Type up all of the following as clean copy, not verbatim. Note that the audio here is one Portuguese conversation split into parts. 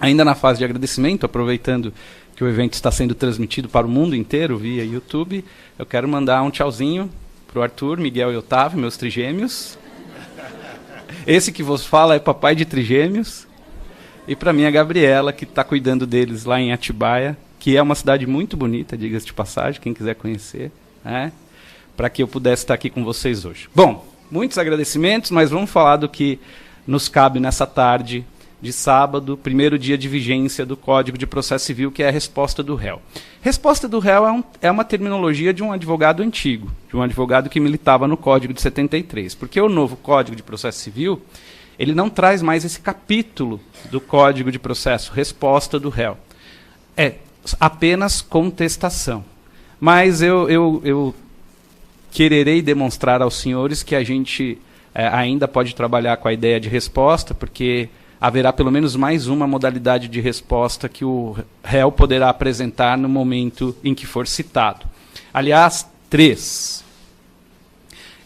Ainda na fase de agradecimento, aproveitando que o evento está sendo transmitido para o mundo inteiro via YouTube, eu quero mandar um tchauzinho para o Arthur, Miguel e Otávio, meus trigêmeos. Esse que vos fala é papai de trigêmeos. E para mim a Gabriela, que está cuidando deles lá em Atibaia, que é uma cidade muito bonita, diga-se de passagem, quem quiser conhecer, né? Para que eu pudesse estar aqui com vocês hoje. Bom, muitos agradecimentos, mas vamos falar do que nos cabe nessa tarde de sábado, primeiro dia de vigência do Código de Processo Civil, que é a resposta do réu. Resposta do réu é uma terminologia de um advogado antigo, de um advogado que militava no Código de 73, porque o novo Código de Processo Civil, ele não traz mais esse capítulo do Código de Processo, resposta do réu. É apenas contestação. Mas eu quererei demonstrar aos senhores que a gente ainda pode trabalhar com a ideia de resposta, porque haverá pelo menos mais uma modalidade de resposta que o réu poderá apresentar no momento em que for citado. Aliás, 3.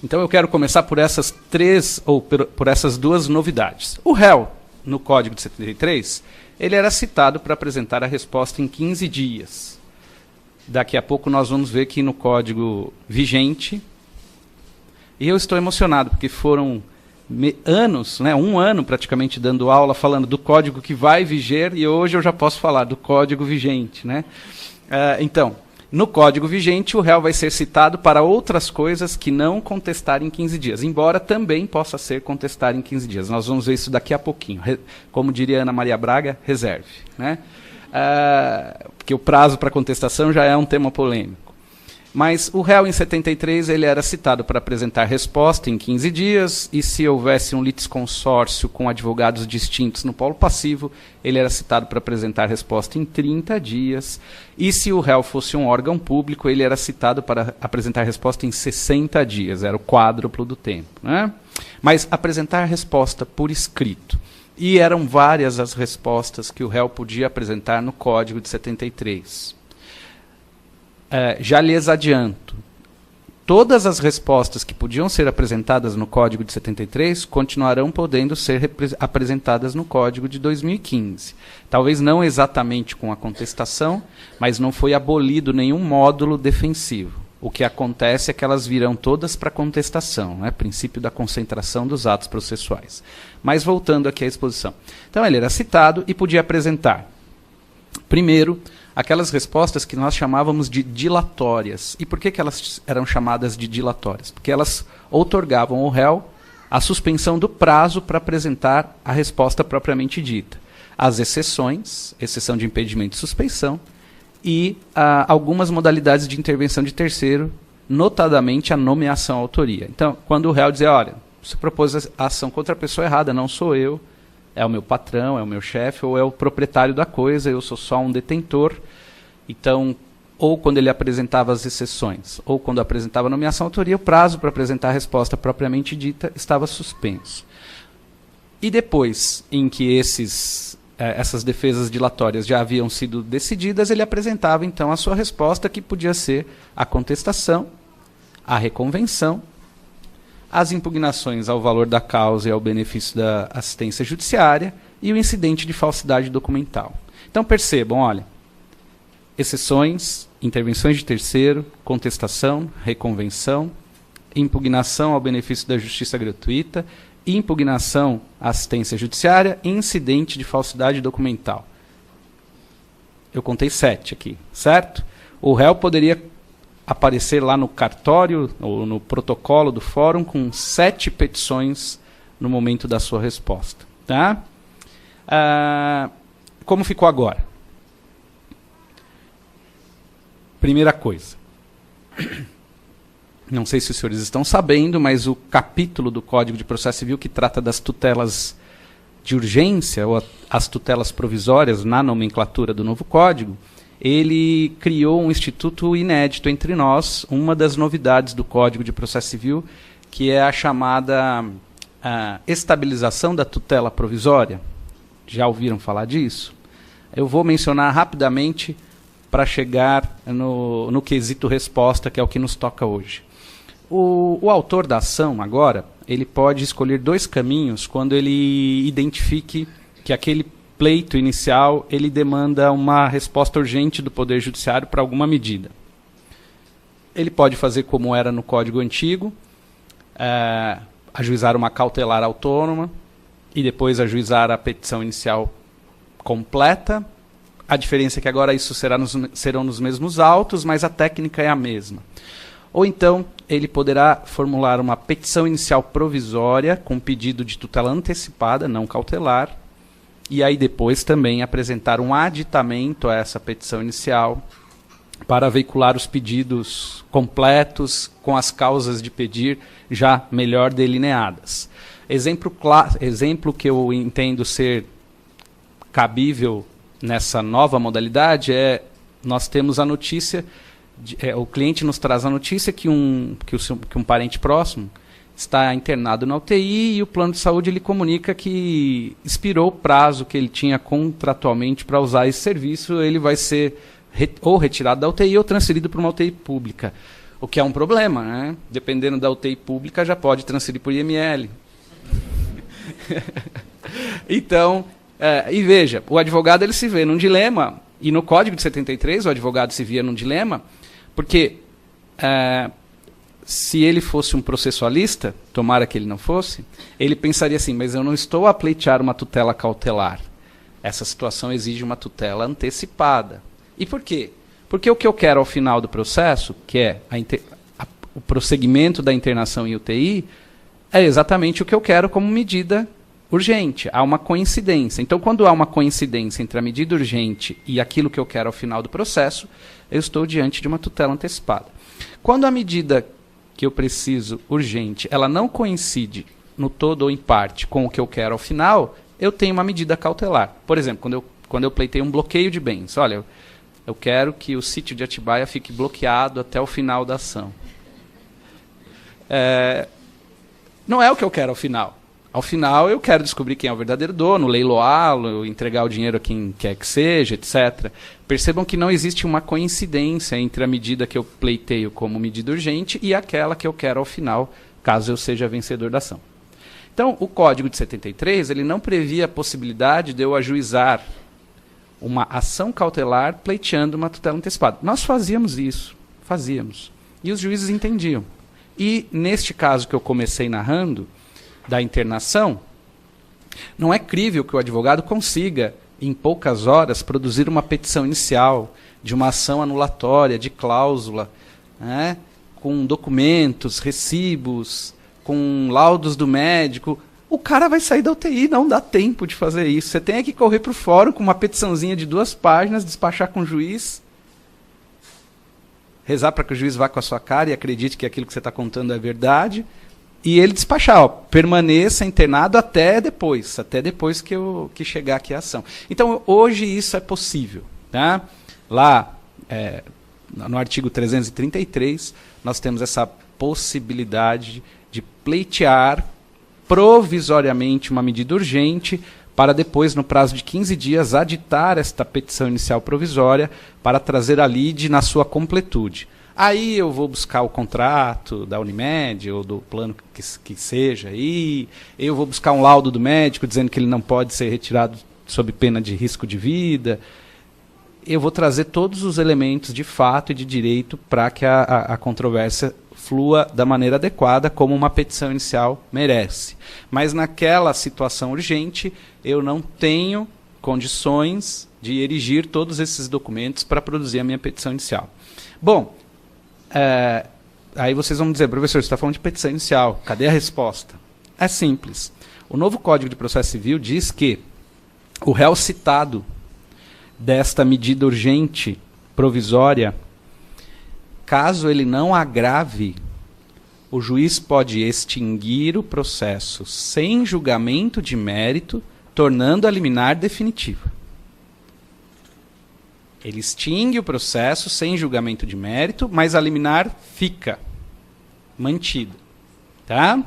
Então eu quero começar por essas 3, ou por essas 2 novidades. O réu, no Código de 73, ele era citado para apresentar a resposta em 15 dias. Daqui a pouco nós vamos ver que no Código vigente, e eu estou emocionado, porque foram anos, né, 1 ano praticamente dando aula, falando do código que vai viger, e hoje eu já posso falar do código vigente, né? Então, no código vigente, o réu vai ser citado para outras coisas que não contestar em 15 dias, embora também possa ser contestar em 15 dias. Nós vamos ver isso daqui a pouquinho. Como diria Ana Maria Braga, reserve, né? Porque o prazo para contestação já é um tema polêmico. Mas o réu, em 73, ele era citado para apresentar resposta em 15 dias, e se houvesse um litisconsórcio com advogados distintos no polo passivo, ele era citado para apresentar resposta em 30 dias, e se o réu fosse um órgão público, ele era citado para apresentar resposta em 60 dias, era o quádruplo do tempo, né? Mas apresentar resposta por escrito. E eram várias as respostas que o réu podia apresentar no Código de 73. Já lhes adianto, todas as respostas que podiam ser apresentadas no Código de 73 continuarão podendo ser apresentadas no Código de 2015. Talvez não exatamente com a contestação, mas não foi abolido nenhum módulo defensivo. O que acontece é que elas virão todas para contestação, né? Princípio da concentração dos atos processuais. Mas voltando aqui à exposição. Então ele era citado e podia apresentar, primeiro, aquelas respostas que nós chamávamos de dilatórias. E por que elas eram chamadas de dilatórias? Porque elas outorgavam ao réu a suspensão do prazo para apresentar a resposta propriamente dita. As exceções, exceção de impedimento e suspeição, e algumas modalidades de intervenção de terceiro, notadamente a nomeação à autoria. Então, quando o réu dizia, olha, você propôs a ação contra a pessoa errada, não sou eu, é o meu patrão, é o meu chefe, ou é o proprietário da coisa, eu sou só um detentor. Então, ou quando ele apresentava as exceções, ou quando apresentava a nomeação à autoria, o prazo para apresentar a resposta propriamente dita estava suspenso. E depois, em que essas defesas dilatórias já haviam sido decididas, ele apresentava, então, a sua resposta, que podia ser a contestação, a reconvenção, as impugnações ao valor da causa e ao benefício da assistência judiciária e o incidente de falsidade documental. Então percebam, olha, exceções, intervenções de terceiro, contestação, reconvenção, impugnação ao benefício da justiça gratuita, impugnação à assistência judiciária e incidente de falsidade documental. Eu contei 7 aqui, certo? O réu poderia aparecer lá no cartório ou no protocolo do fórum com 7 petições no momento da sua resposta. Tá? Como ficou agora? Primeira coisa. Não sei se os senhores estão sabendo, mas o capítulo do Código de Processo Civil que trata das tutelas de urgência, ou as tutelas provisórias na nomenclatura do novo Código, ele criou um instituto inédito entre nós, uma das novidades do Código de Processo Civil, que é a chamada estabilização da tutela provisória. Já ouviram falar disso? Eu vou mencionar rapidamente para chegar no quesito resposta, que é o que nos toca hoje. O autor da ação, agora, ele pode escolher 2 caminhos quando ele identifique que aquele pleito inicial, ele demanda uma resposta urgente do Poder Judiciário para alguma medida. Ele pode fazer como era no Código Antigo, ajuizar uma cautelar autônoma e depois ajuizar a petição inicial completa. A diferença é que agora isso serão nos mesmos autos, mas a técnica é a mesma. Ou então, ele poderá formular uma petição inicial provisória com pedido de tutela antecipada, não cautelar, e aí depois também apresentar um aditamento a essa petição inicial para veicular os pedidos completos com as causas de pedir já melhor delineadas. Exemplo que eu entendo ser cabível nessa nova modalidade é, nós temos a notícia, o cliente nos traz a notícia que um parente próximo está internado na UTI e o plano de saúde lhe comunica que expirou o prazo que ele tinha contratualmente para usar esse serviço, ele vai ser ou retirado da UTI ou transferido para uma UTI pública, o que é um problema, né? Dependendo da UTI pública já pode transferir por IML. Então, e veja, o advogado ele se vê num dilema, e no Código de 73 o advogado se via num dilema, porque se ele fosse um processualista, tomara que ele não fosse, ele pensaria assim, mas eu não estou a pleitear uma tutela cautelar. Essa situação exige uma tutela antecipada. E por quê? Porque o que eu quero ao final do processo, que é o prosseguimento da internação em UTI, é exatamente o que eu quero como medida urgente. Há uma coincidência. Então, quando há uma coincidência entre a medida urgente e aquilo que eu quero ao final do processo, eu estou diante de uma tutela antecipada. Quando a medida que eu preciso urgente, ela não coincide no todo ou em parte com o que eu quero ao final, eu tenho uma medida cautelar. Por exemplo, quando eu pleitei um bloqueio de bens, olha, eu quero que o sítio de Atibaia fique bloqueado até o final da ação. Não é o que eu quero ao final. Ao final, eu quero descobrir quem é o verdadeiro dono, leiloá-lo, entregar o dinheiro a quem quer que seja, etc. Percebam que não existe uma coincidência entre a medida que eu pleiteio como medida urgente e aquela que eu quero ao final, caso eu seja vencedor da ação. Então, o Código de 73, ele não previa a possibilidade de eu ajuizar uma ação cautelar pleiteando uma tutela antecipada. Nós fazíamos isso, fazíamos. E os juízes entendiam. E, neste caso que eu comecei narrando, da internação, não é crível que o advogado consiga, em poucas horas, produzir uma petição inicial de uma ação anulatória, de cláusula, né, com documentos, recibos, com laudos do médico. O cara vai sair da UTI, não dá tempo de fazer isso. Você tem que correr para o fórum com uma petiçãozinha de 2 páginas, despachar com o juiz, rezar para que o juiz vá com a sua cara e acredite que aquilo que você está contando é verdade, e ele despachar, ó, permaneça internado até depois que chegar aqui a ação. Então, hoje isso é possível. Tá? Lá, no artigo 333, nós temos essa possibilidade de pleitear provisoriamente uma medida urgente para depois, no prazo de 15 dias, aditar esta petição inicial provisória para trazer a lide na sua completude. Aí eu vou buscar o contrato da Unimed ou do plano que seja, e eu vou buscar um laudo do médico dizendo que ele não pode ser retirado sob pena de risco de vida. Eu vou trazer todos os elementos de fato e de direito para que a controvérsia flua da maneira adequada, como uma petição inicial merece. Mas naquela situação urgente, eu não tenho condições de erigir todos esses documentos para produzir a minha petição inicial. Bom, aí vocês vão dizer, professor, você está falando de petição inicial, cadê a resposta? É simples. O novo Código de Processo Civil diz que o réu citado desta medida urgente provisória, caso ele não agrave, o juiz pode extinguir o processo sem julgamento de mérito, tornando a liminar definitiva. Ele extingue o processo sem julgamento de mérito, mas a liminar fica mantida. Tá?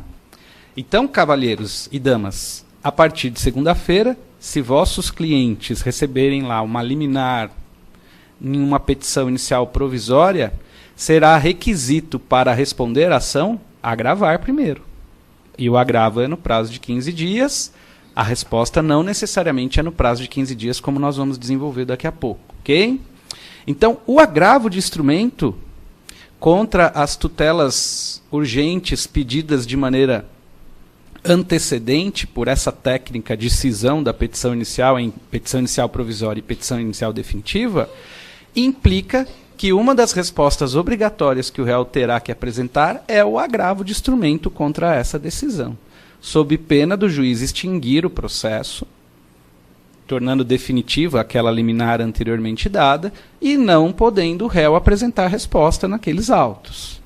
Então, cavalheiros e damas, a partir de segunda-feira, se vossos clientes receberem lá uma liminar em uma petição inicial provisória, será requisito para responder à ação agravar primeiro. E o agravo é no prazo de 15 dias, A resposta não necessariamente é no prazo de 15 dias, como nós vamos desenvolver daqui a pouco, ok? Então, o agravo de instrumento contra as tutelas urgentes pedidas de maneira antecedente por essa técnica de cisão da petição inicial em petição inicial provisória e petição inicial definitiva, implica que uma das respostas obrigatórias que o réu terá que apresentar é o agravo de instrumento contra essa decisão, sob pena do juiz extinguir o processo, tornando definitiva aquela liminar anteriormente dada, e não podendo o réu apresentar resposta naqueles autos.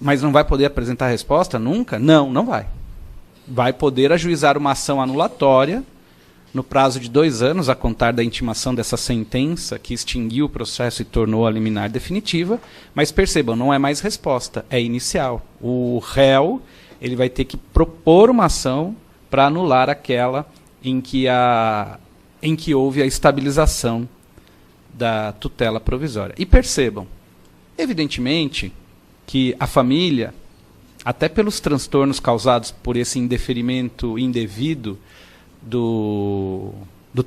Mas não vai poder apresentar resposta nunca? Não, não vai. Vai poder ajuizar uma ação anulatória no prazo de 2 anos, a contar da intimação dessa sentença que extinguiu o processo e tornou a liminar definitiva, mas percebam, não é mais resposta, é inicial. O réu ele vai ter que propor uma ação para anular aquela em que houve a estabilização da tutela provisória. E percebam, evidentemente, que a família, até pelos transtornos causados por esse indeferimento indevido do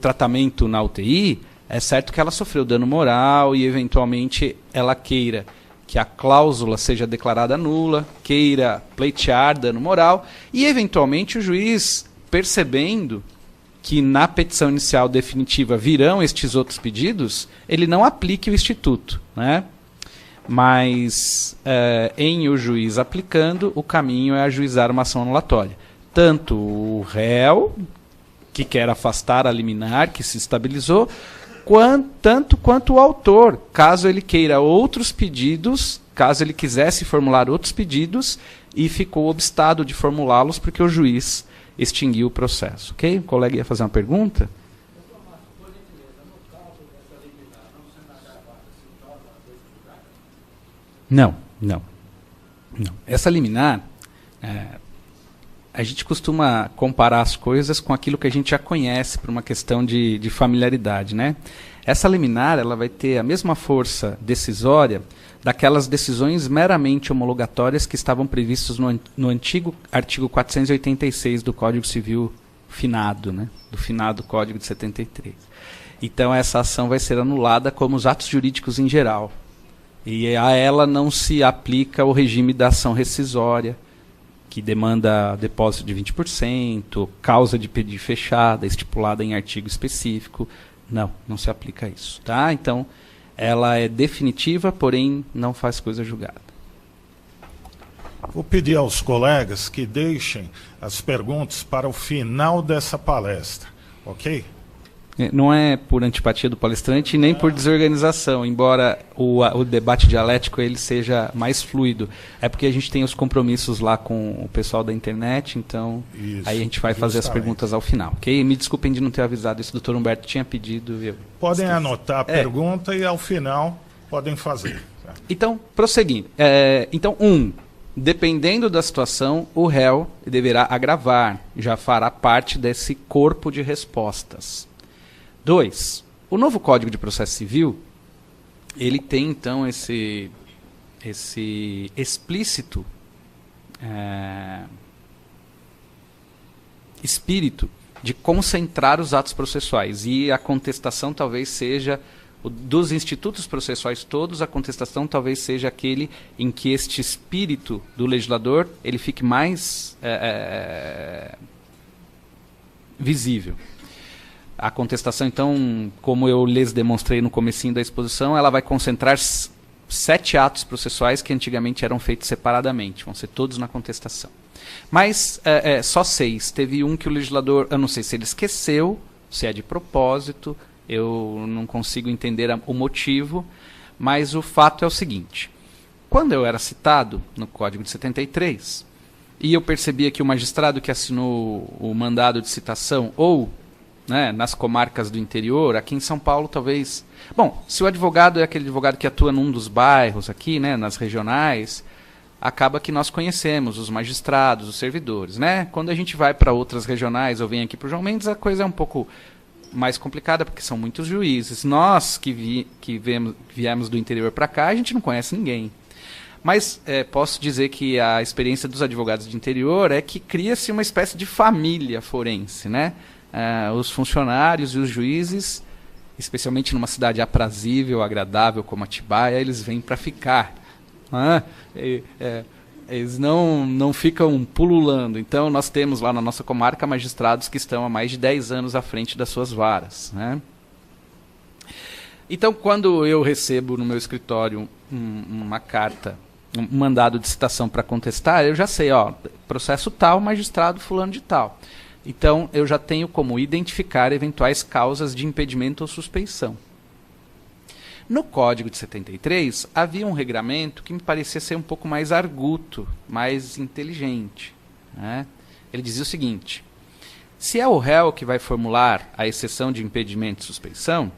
tratamento na UTI, é certo que ela sofreu dano moral e, eventualmente, ela queira que a cláusula seja declarada nula, queira pleitear dano moral, e, eventualmente, o juiz, percebendo que na petição inicial definitiva virão estes outros pedidos, ele não aplique o instituto, né? Mas, em o juiz aplicando, o caminho é ajuizar uma ação anulatória. Tanto o réu, que quer afastar a liminar, que se estabilizou, tanto quanto o autor, caso ele queira outros pedidos, caso ele quisesse formular outros pedidos, e ficou obstado de formulá-los porque o juiz extinguiu o processo. Ok? O colega ia fazer uma pergunta? Não. Essa liminar, a gente costuma comparar as coisas com aquilo que a gente já conhece por uma questão de familiaridade, né? Essa liminar ela vai ter a mesma força decisória daquelas decisões meramente homologatórias que estavam previstas no antigo artigo 486 do Código Civil finado, né? Do finado Código de 73. Então essa ação vai ser anulada como os atos jurídicos em geral. E a ela não se aplica o regime da ação rescisória, que demanda depósito de 20%, causa de pedido fechada, estipulada em artigo específico. Não se aplica isso. Tá? Então, ela é definitiva, porém não faz coisa julgada. Vou pedir aos colegas que deixem as perguntas para o final dessa palestra, ok? Não é por antipatia do palestrante nem por desorganização, embora o debate dialético ele seja mais fluido. É porque a gente tem os compromissos lá com o pessoal da internet, então isso, aí a gente vai fazer as perguntas ao final. Okay? Me desculpem de não ter avisado isso, o doutor Humberto tinha pedido. Podem anotar a pergunta e ao final podem fazer. Então, prosseguindo. Dependendo da situação, o réu deverá agravar, já fará parte desse corpo de respostas. 2. O novo Código de Processo Civil, ele tem, então, esse explícito espírito de concentrar os atos processuais. E a contestação talvez seja, dos institutos processuais todos, a contestação talvez seja aquele em que este espírito do legislador ele fique mais visível. A contestação, então, como eu lhes demonstrei no comecinho da exposição, ela vai concentrar 7 atos processuais que antigamente eram feitos separadamente. Vão ser todos na contestação. Mas só 6. Teve um que o legislador, eu não sei se ele esqueceu, se é de propósito, eu não consigo entender o motivo, mas o fato é o seguinte. Quando eu era citado no Código de 73, e eu percebia que o magistrado que assinou o mandado de citação, ou nas comarcas do interior, aqui em São Paulo talvez... Bom, se o advogado é aquele advogado que atua num dos bairros aqui, nas regionais, acaba que nós conhecemos os magistrados, os servidores. Quando a gente vai para outras regionais ou vem aqui para o João Mendes, a coisa é um pouco mais complicada, porque são muitos juízes. Nós que viemos do interior para cá, a gente não conhece ninguém. Mas posso dizer que a experiência dos advogados de interior é que cria-se uma espécie de família forense, né? Os funcionários e os juízes, especialmente numa cidade aprazível, agradável como Atibaia, eles vêm para ficar. Eles não ficam pululando. Então, nós temos lá na nossa comarca magistrados que estão há mais de 10 anos à frente das suas varas, né? Então, quando eu recebo no meu escritório uma carta, um mandado de citação para contestar, eu já sei, processo tal, magistrado fulano de tal. Então, eu já tenho como identificar eventuais causas de impedimento ou suspeição. No Código de 73, havia um regramento que me parecia ser um pouco mais arguto, mais inteligente, né? Ele dizia o seguinte: se é o réu que vai formular a exceção de impedimento e suspeição,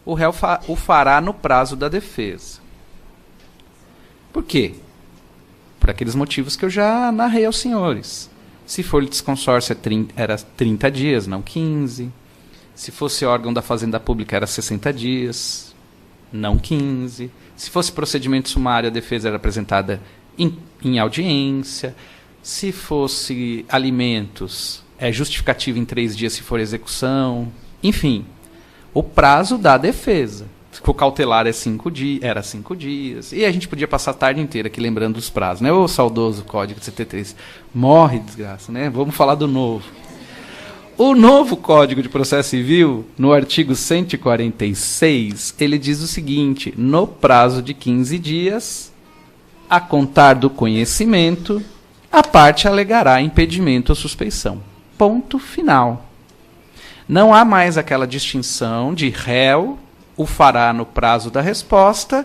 o réu o fará no prazo da defesa. Por quê? Por aqueles motivos que eu já narrei aos senhores. Se for litisconsórcio, era 30 dias, não 15. Se fosse órgão da Fazenda Pública, era 60 dias, não 15. Se fosse procedimento sumário, a defesa era apresentada em audiência. Se fosse alimentos, é justificativo em 3 dias se for execução. Enfim, o prazo da defesa. O cautelar era 5 dias. E a gente podia passar a tarde inteira aqui lembrando dos prazos, né? O saudoso Código de 73. Morre, desgraça, né? Vamos falar do novo. O novo Código de Processo Civil, no artigo 146, ele diz o seguinte: no prazo de 15 dias, a contar do conhecimento, a parte alegará impedimento ou suspeição. Ponto final. Não há mais aquela distinção de réu o fará no prazo da resposta,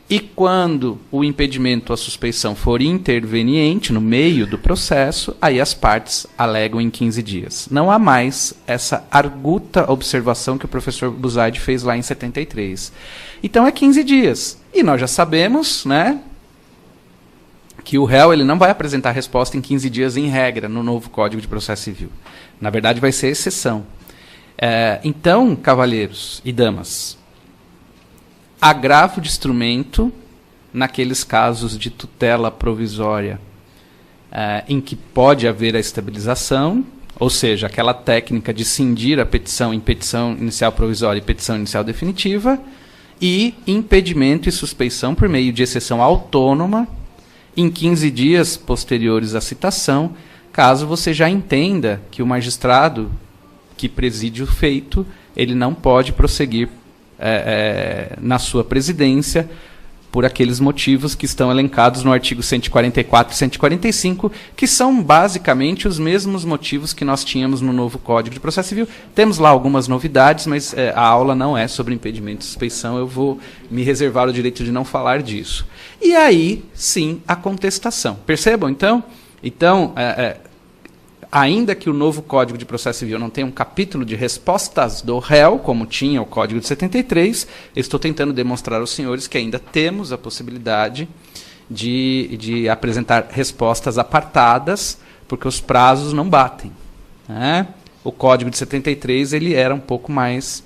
e quando o impedimento ou a suspeição for interveniente no meio do processo, aí as partes alegam em 15 dias. Não há mais essa arguta observação que o professor Buzaide fez lá em 73. Então é 15 dias. E nós já sabemos, né, que o réu ele não vai apresentar resposta em 15 dias em regra no novo Código de Processo Civil. Na verdade, vai ser exceção. Então, cavalheiros e damas, agravo de instrumento naqueles casos de tutela provisória em que pode haver a estabilização, ou seja, aquela técnica de cindir a petição em petição inicial provisória e petição inicial definitiva, e impedimento e suspeição por meio de exceção autônoma em 15 dias posteriores à citação, caso você já entenda que o magistrado que preside o feito, ele não pode prosseguir na sua presidência por aqueles motivos que estão elencados no artigo 144 e 145, que são basicamente os mesmos motivos que nós tínhamos no novo Código de Processo Civil. Temos lá algumas novidades, mas a aula não é sobre impedimento e suspeição, eu vou me reservar o direito de não falar disso. E aí, sim, a contestação. Percebam, então? Ainda que o novo Código de Processo Civil não tenha um capítulo de respostas do réu, como tinha o Código de 73, estou tentando demonstrar aos senhores que ainda temos a possibilidade de apresentar respostas apartadas, porque os prazos não batem, né? O Código de 73 ele era um pouco mais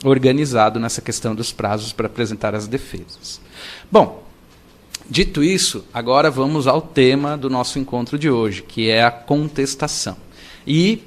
organizado nessa questão dos prazos para apresentar as defesas. Bom, dito isso, agora vamos ao tema do nosso encontro de hoje, que é a contestação. E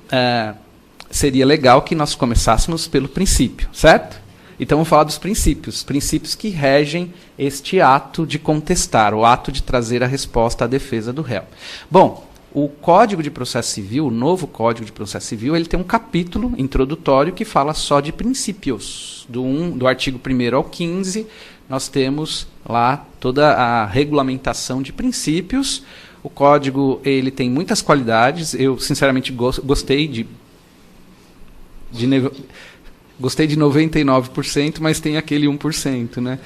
seria legal que nós começássemos pelo princípio, certo? Então vamos falar dos princípios que regem este ato de contestar, o ato de trazer a resposta à defesa do réu. Bom, o Código de Processo Civil, o novo Código de Processo Civil, ele tem um capítulo introdutório que fala só de princípios. Do artigo 1º ao 15, nós temos lá toda a regulamentação de princípios. O código ele tem muitas qualidades. Eu, sinceramente, gostei de 99%, mas tem aquele 1%, né?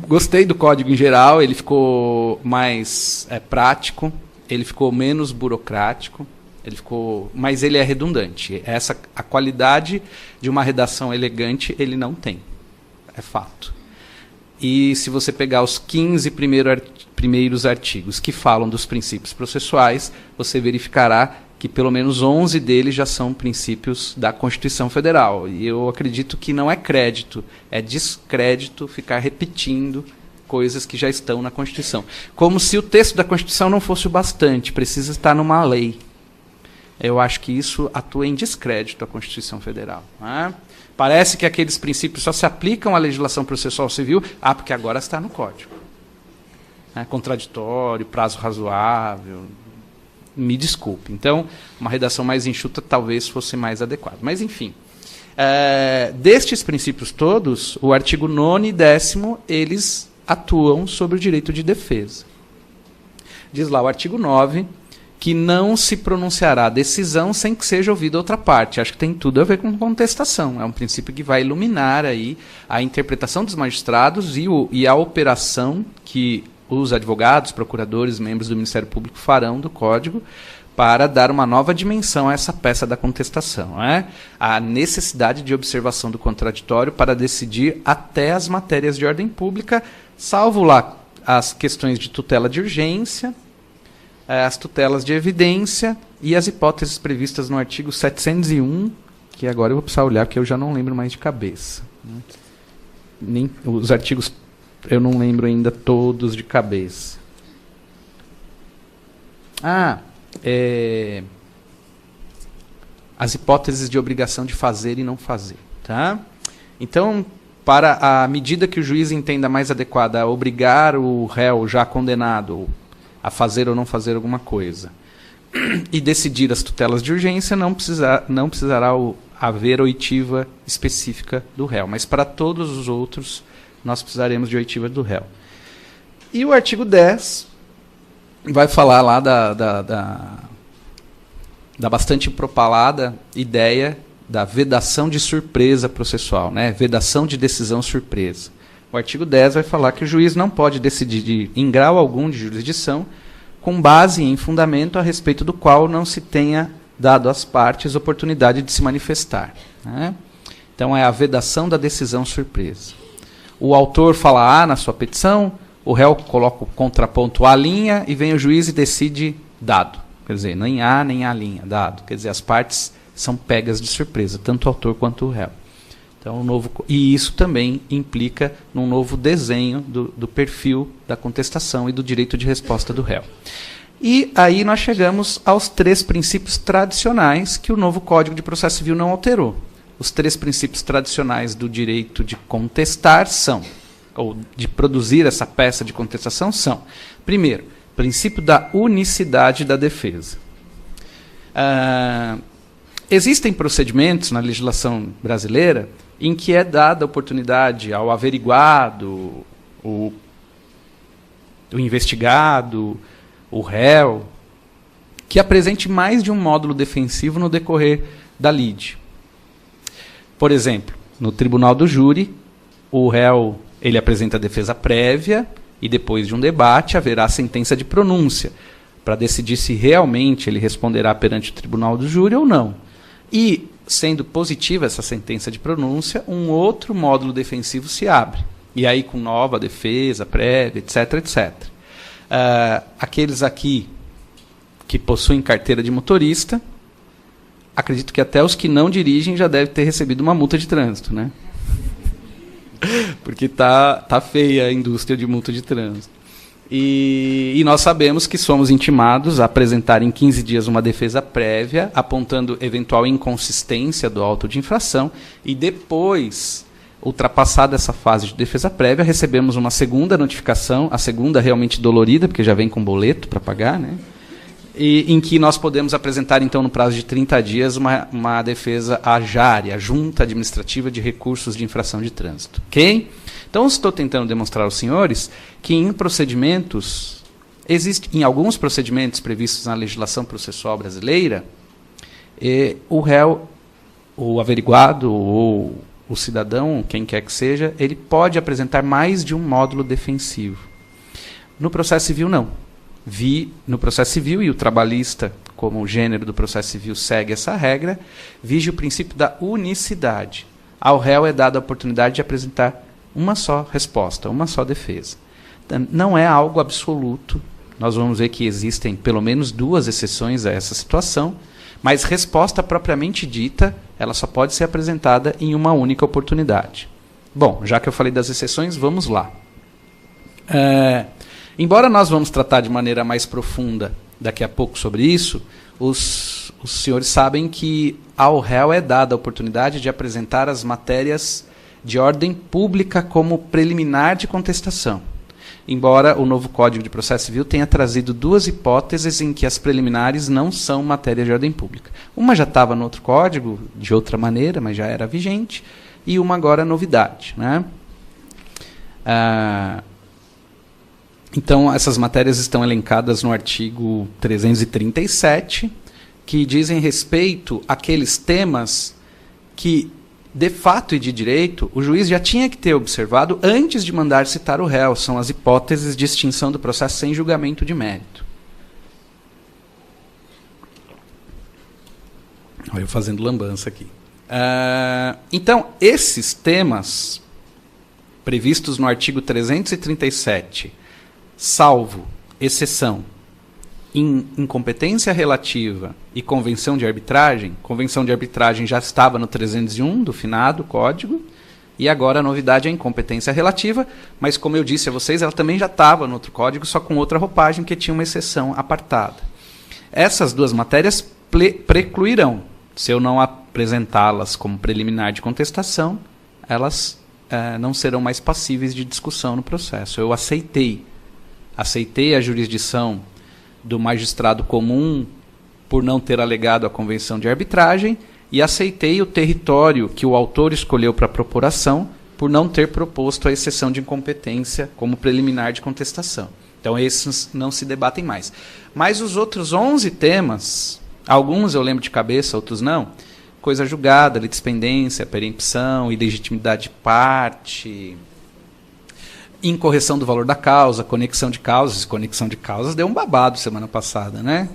Gostei do código em geral. Ele ficou mais prático, ele ficou menos burocrático, mas ele é redundante. A qualidade de uma redação elegante ele não tem. É fato. E se você pegar os 15 primeiros artigos que falam dos princípios processuais, você verificará que pelo menos 11 deles já são princípios da Constituição Federal. E eu acredito que não é crédito, é descrédito ficar repetindo coisas que já estão na Constituição. Como se o texto da Constituição não fosse o bastante, precisa estar numa lei. Eu acho que isso atua em descrédito à Constituição Federal. Né? Parece que aqueles princípios só se aplicam à legislação processual civil, porque agora está no Código. Contraditório, prazo razoável, me desculpe. Então, uma redação mais enxuta talvez fosse mais adequada. Mas, enfim, destes princípios todos, o artigo 9º e 10º, eles atuam sobre o direito de defesa. Diz lá o artigo 9, que não se pronunciará decisão sem que seja ouvida outra parte. Acho que tem tudo a ver com contestação. É um princípio que vai iluminar aí a interpretação dos magistrados e a operação que os advogados, procuradores, membros do Ministério Público farão do Código para dar uma nova dimensão a essa peça da contestação. A necessidade de observação do contraditório para decidir até as matérias de ordem pública, salvo lá as questões de tutela de urgência, as tutelas de evidência e as hipóteses previstas no artigo 701, que agora eu vou precisar olhar, porque eu já não lembro mais de cabeça. Nem, os artigos eu não lembro ainda todos de cabeça. As hipóteses de obrigação de fazer e não fazer. Tá? Então, para a medida que o juiz entenda mais adequada a obrigar o réu já condenado a fazer ou não fazer alguma coisa e decidir as tutelas de urgência, não precisará haver oitiva específica do réu. Mas para todos os outros, nós precisaremos de oitiva do réu. E o artigo 10 vai falar lá da bastante propalada ideia da vedação de surpresa processual, vedação de decisão surpresa. O artigo 10 vai falar que o juiz não pode decidir em grau algum de jurisdição com base em fundamento a respeito do qual não se tenha dado às partes oportunidade de se manifestar. Então, é a vedação da decisão surpresa. O autor fala A na sua petição, o réu coloca o contraponto A', e vem o juiz e decide dado. Quer dizer, nem A nem A', dado. Quer dizer, as partes são pegas de surpresa, tanto o autor quanto o réu. Então, e isso também implica num novo desenho do perfil da contestação e do direito de resposta do réu. E aí nós chegamos aos 3 princípios tradicionais que o novo Código de Processo Civil não alterou. Os 3 princípios tradicionais do direito de contestar ou de produzir essa peça de contestação são, primeiro, princípio da unicidade da defesa. Existem procedimentos na legislação brasileira em que é dada a oportunidade ao averiguado, o investigado, o réu, que apresente mais de um módulo defensivo no decorrer da lide. Por exemplo, no tribunal do júri, o réu ele apresenta a defesa prévia e depois de um debate haverá sentença de pronúncia para decidir se realmente ele responderá perante o tribunal do júri ou não. E, sendo positiva essa sentença de pronúncia, um outro módulo defensivo se abre. E aí com nova defesa, prévia, etc., etc. Aqueles aqui que possuem carteira de motorista, acredito que até os que não dirigem já devem ter recebido uma multa de trânsito, né? Porque tá feia a indústria de multa de trânsito. E nós sabemos que somos intimados a apresentar em 15 dias uma defesa prévia, apontando eventual inconsistência do auto de infração, e depois, ultrapassada essa fase de defesa prévia, recebemos uma segunda notificação, a segunda realmente dolorida, porque já vem com boleto para pagar, né? E em que nós podemos apresentar, então, no prazo de 30 dias, uma defesa à JARE, a Junta Administrativa de Recursos de Infração de Trânsito. Ok? Então, estou tentando demonstrar aos senhores que em alguns procedimentos previstos na legislação processual brasileira, o réu, o averiguado ou o cidadão, quem quer que seja, ele pode apresentar mais de um módulo defensivo. No processo civil, não. No processo civil, e o trabalhista, como o gênero do processo civil, segue essa regra, vige o princípio da unicidade. Ao réu é dada a oportunidade de apresentar uma só resposta, uma só defesa. Não é algo absoluto. Nós vamos ver que existem pelo menos 2 exceções a essa situação, mas resposta propriamente dita, ela só pode ser apresentada em uma única oportunidade. Bom, já que eu falei das exceções, vamos lá. Embora nós vamos tratar de maneira mais profunda daqui a pouco sobre isso, os senhores sabem que ao réu é dada a oportunidade de apresentar as matérias de ordem pública como preliminar de contestação. Embora o novo Código de Processo Civil tenha trazido duas hipóteses em que as preliminares não são matéria de ordem pública. Uma já estava no outro código, de outra maneira, mas já era vigente, e uma agora novidade, né? Então, essas matérias estão elencadas no artigo 337, que dizem respeito àqueles temas que, de fato e de direito, o juiz já tinha que ter observado antes de mandar citar o réu. São as hipóteses de extinção do processo sem julgamento de mérito. Olha eu fazendo lambança aqui. Então, esses temas previstos no artigo 337, salvo exceção, incompetência relativa e convenção de arbitragem já estava no 301 do finado código, e agora a novidade é a incompetência relativa, mas como eu disse a vocês, ela também já estava no outro código, só com outra roupagem, que tinha uma exceção apartada. Essas duas matérias precluirão, se eu não apresentá-las como preliminar de contestação, elas não serão mais passíveis de discussão no processo. Eu aceitei a jurisdição do magistrado comum por não ter alegado a convenção de arbitragem e aceitei o território que o autor escolheu para a propuração por não ter proposto a exceção de incompetência como preliminar de contestação. Então, esses não se debatem mais. Mas os outros 11 temas, alguns eu lembro de cabeça, outros não, coisa julgada, litispendência, perempção, ilegitimidade de parte, incorreção do valor da causa, conexão de causas deu um babado semana passada, né?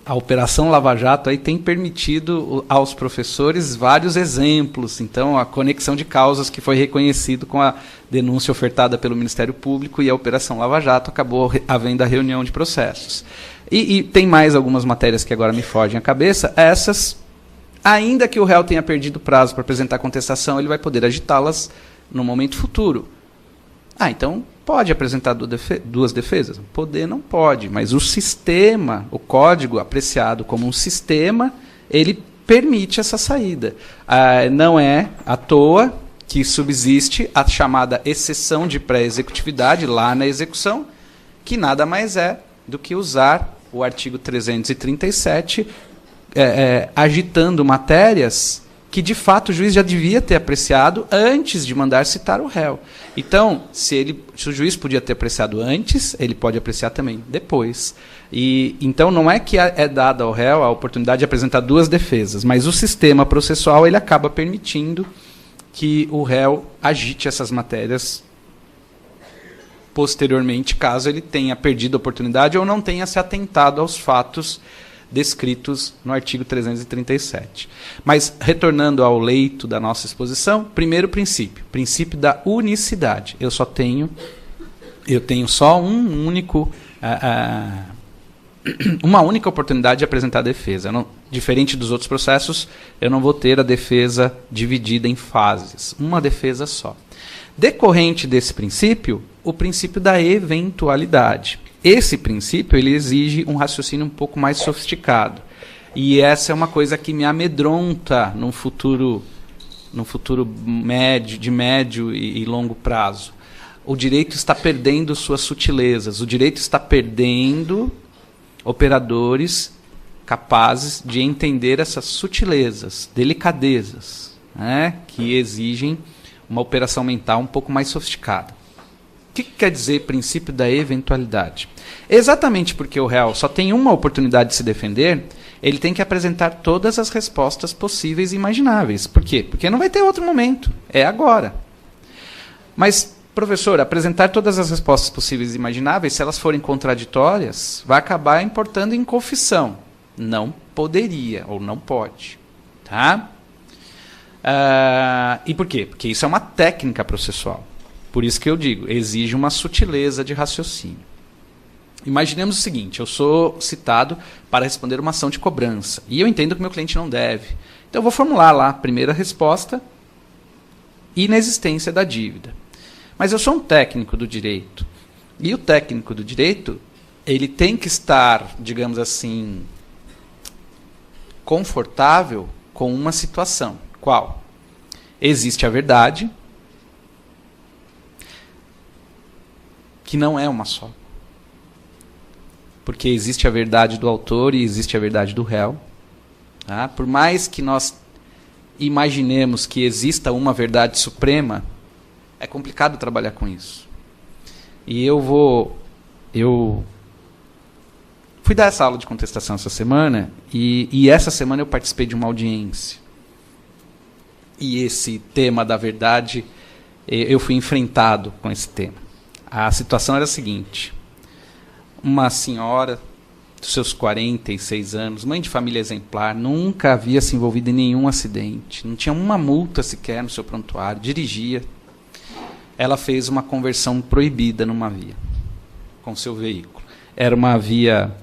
A Operação Lava Jato aí tem permitido aos professores vários exemplos. Então, a conexão de causas que foi reconhecido com a denúncia ofertada pelo Ministério Público e a Operação Lava Jato acabou havendo a reunião de processos. E tem mais algumas matérias que agora me fogem à cabeça. Essas, ainda que o réu tenha perdido prazo para apresentar contestação, ele vai poder agitá-las no momento futuro. Então pode apresentar duas defesas? Poder não pode, mas o sistema, o código apreciado como um sistema, ele permite essa saída. Não é à toa que subsiste a chamada exceção de pré-executividade lá na execução, que nada mais é do que usar o artigo 337, agitando matérias que, de fato, o juiz já devia ter apreciado antes de mandar citar o réu. Então, se o juiz podia ter apreciado antes, ele pode apreciar também depois. Então, não é que é dada ao réu a oportunidade de apresentar duas defesas, mas o sistema processual ele acaba permitindo que o réu agite essas matérias posteriormente, caso ele tenha perdido a oportunidade ou não tenha se atentado aos fatos descritos no artigo 337. Mas, retornando ao leito da nossa exposição, primeiro princípio da unicidade. Eu tenho só uma única oportunidade de apresentar a defesa. Diferente dos outros processos, eu não vou ter a defesa dividida em fases. Uma defesa só. Decorrente desse princípio, o princípio da eventualidade. Esse princípio ele exige um raciocínio um pouco mais sofisticado. E essa é uma coisa que me amedronta num futuro de médio e longo prazo. O direito está perdendo suas sutilezas. O direito está perdendo operadores capazes de entender essas sutilezas, delicadezas, né, que exigem uma operação mental um pouco mais sofisticada. O que quer dizer princípio da eventualidade? Exatamente porque o réu só tem uma oportunidade de se defender, ele tem que apresentar todas as respostas possíveis e imagináveis. Por quê? Porque não vai ter outro momento. É agora. Mas, professor, apresentar todas as respostas possíveis e imagináveis, se elas forem contraditórias, vai acabar importando em confissão. Não poderia, ou não pode. Tá? E por quê? Porque isso é uma técnica processual. Por isso que eu digo, exige uma sutileza de raciocínio. Imaginemos o seguinte, eu sou citado para responder uma ação de cobrança, e eu entendo que meu cliente não deve. Então eu vou formular lá a primeira resposta, inexistência da dívida. Mas eu sou um técnico do direito. E o técnico do direito, ele tem que estar, digamos assim, confortável com uma situação. Qual? Existe a verdade, que não é uma só. Porque existe a verdade do autor e existe a verdade do réu. Tá? Por mais que nós imaginemos que exista uma verdade suprema, é complicado trabalhar com isso. E eu fui dar essa aula de contestação essa semana, e essa semana eu participei de uma audiência. E esse tema da verdade, eu fui enfrentado com esse tema. A situação era a seguinte: uma senhora dos seus 46 anos, mãe de família exemplar, nunca havia se envolvido em nenhum acidente, não tinha uma multa sequer no seu prontuário, dirigia. Ela fez uma conversão proibida numa via, com seu veículo. Era uma via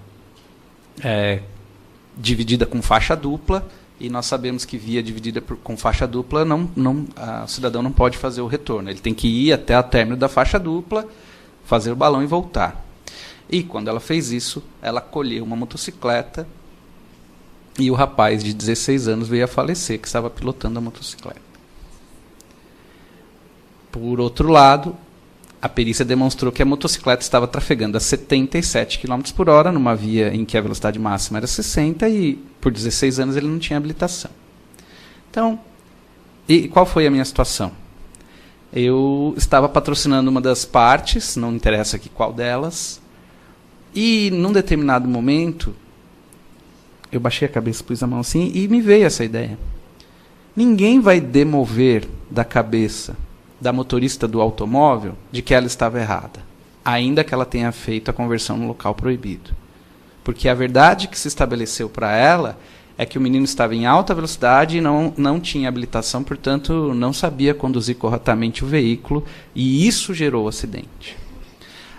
dividida com faixa dupla, e nós sabemos que via dividida com faixa dupla, o cidadão não pode fazer o retorno. Ele tem que ir até o término da faixa dupla, fazer o balão e voltar. E quando ela fez isso, ela colheu uma motocicleta, e o rapaz de 16 anos veio a falecer, que estava pilotando a motocicleta. Por outro lado, a perícia demonstrou que a motocicleta estava trafegando a 77 km por hora, numa via em que a velocidade máxima era 60, e por 16 anos ele não tinha habilitação. Então, e qual foi a minha situação? Eu estava patrocinando uma das partes, não interessa aqui qual delas, e num determinado momento, eu baixei a cabeça, pus a mão assim, e me veio essa ideia. Ninguém vai demover da cabeça da motorista do automóvel de que ela estava errada, ainda que ela tenha feito a conversão no local proibido. Porque a verdade que se estabeleceu para ela é que o menino estava em alta velocidade e não tinha habilitação, portanto, não sabia conduzir corretamente o veículo, e isso gerou o acidente.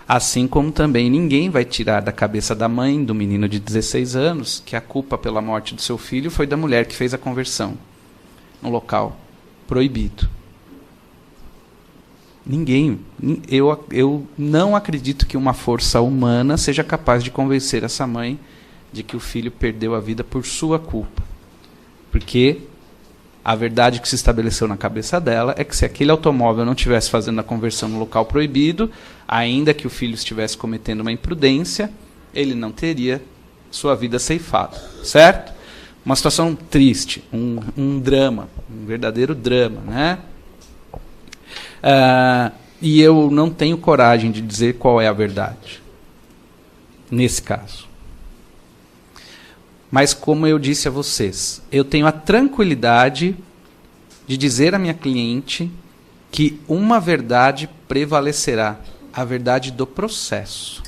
Assim como também ninguém vai tirar da cabeça da mãe do menino de 16 anos que a culpa pela morte do seu filho foi da mulher que fez a conversão no local proibido. Ninguém. Eu não acredito que uma força humana seja capaz de convencer essa mãe de que o filho perdeu a vida por sua culpa. Porque a verdade que se estabeleceu na cabeça dela é que se aquele automóvel não estivesse fazendo a conversão no local proibido, ainda que o filho estivesse cometendo uma imprudência, ele não teria sua vida ceifada. Certo? Uma situação triste, um drama, um verdadeiro drama, né? E eu não tenho coragem de dizer qual é a verdade nesse caso. Mas como eu disse a vocês, eu tenho a tranquilidade de dizer à minha cliente que uma verdade prevalecerá, a verdade do processo,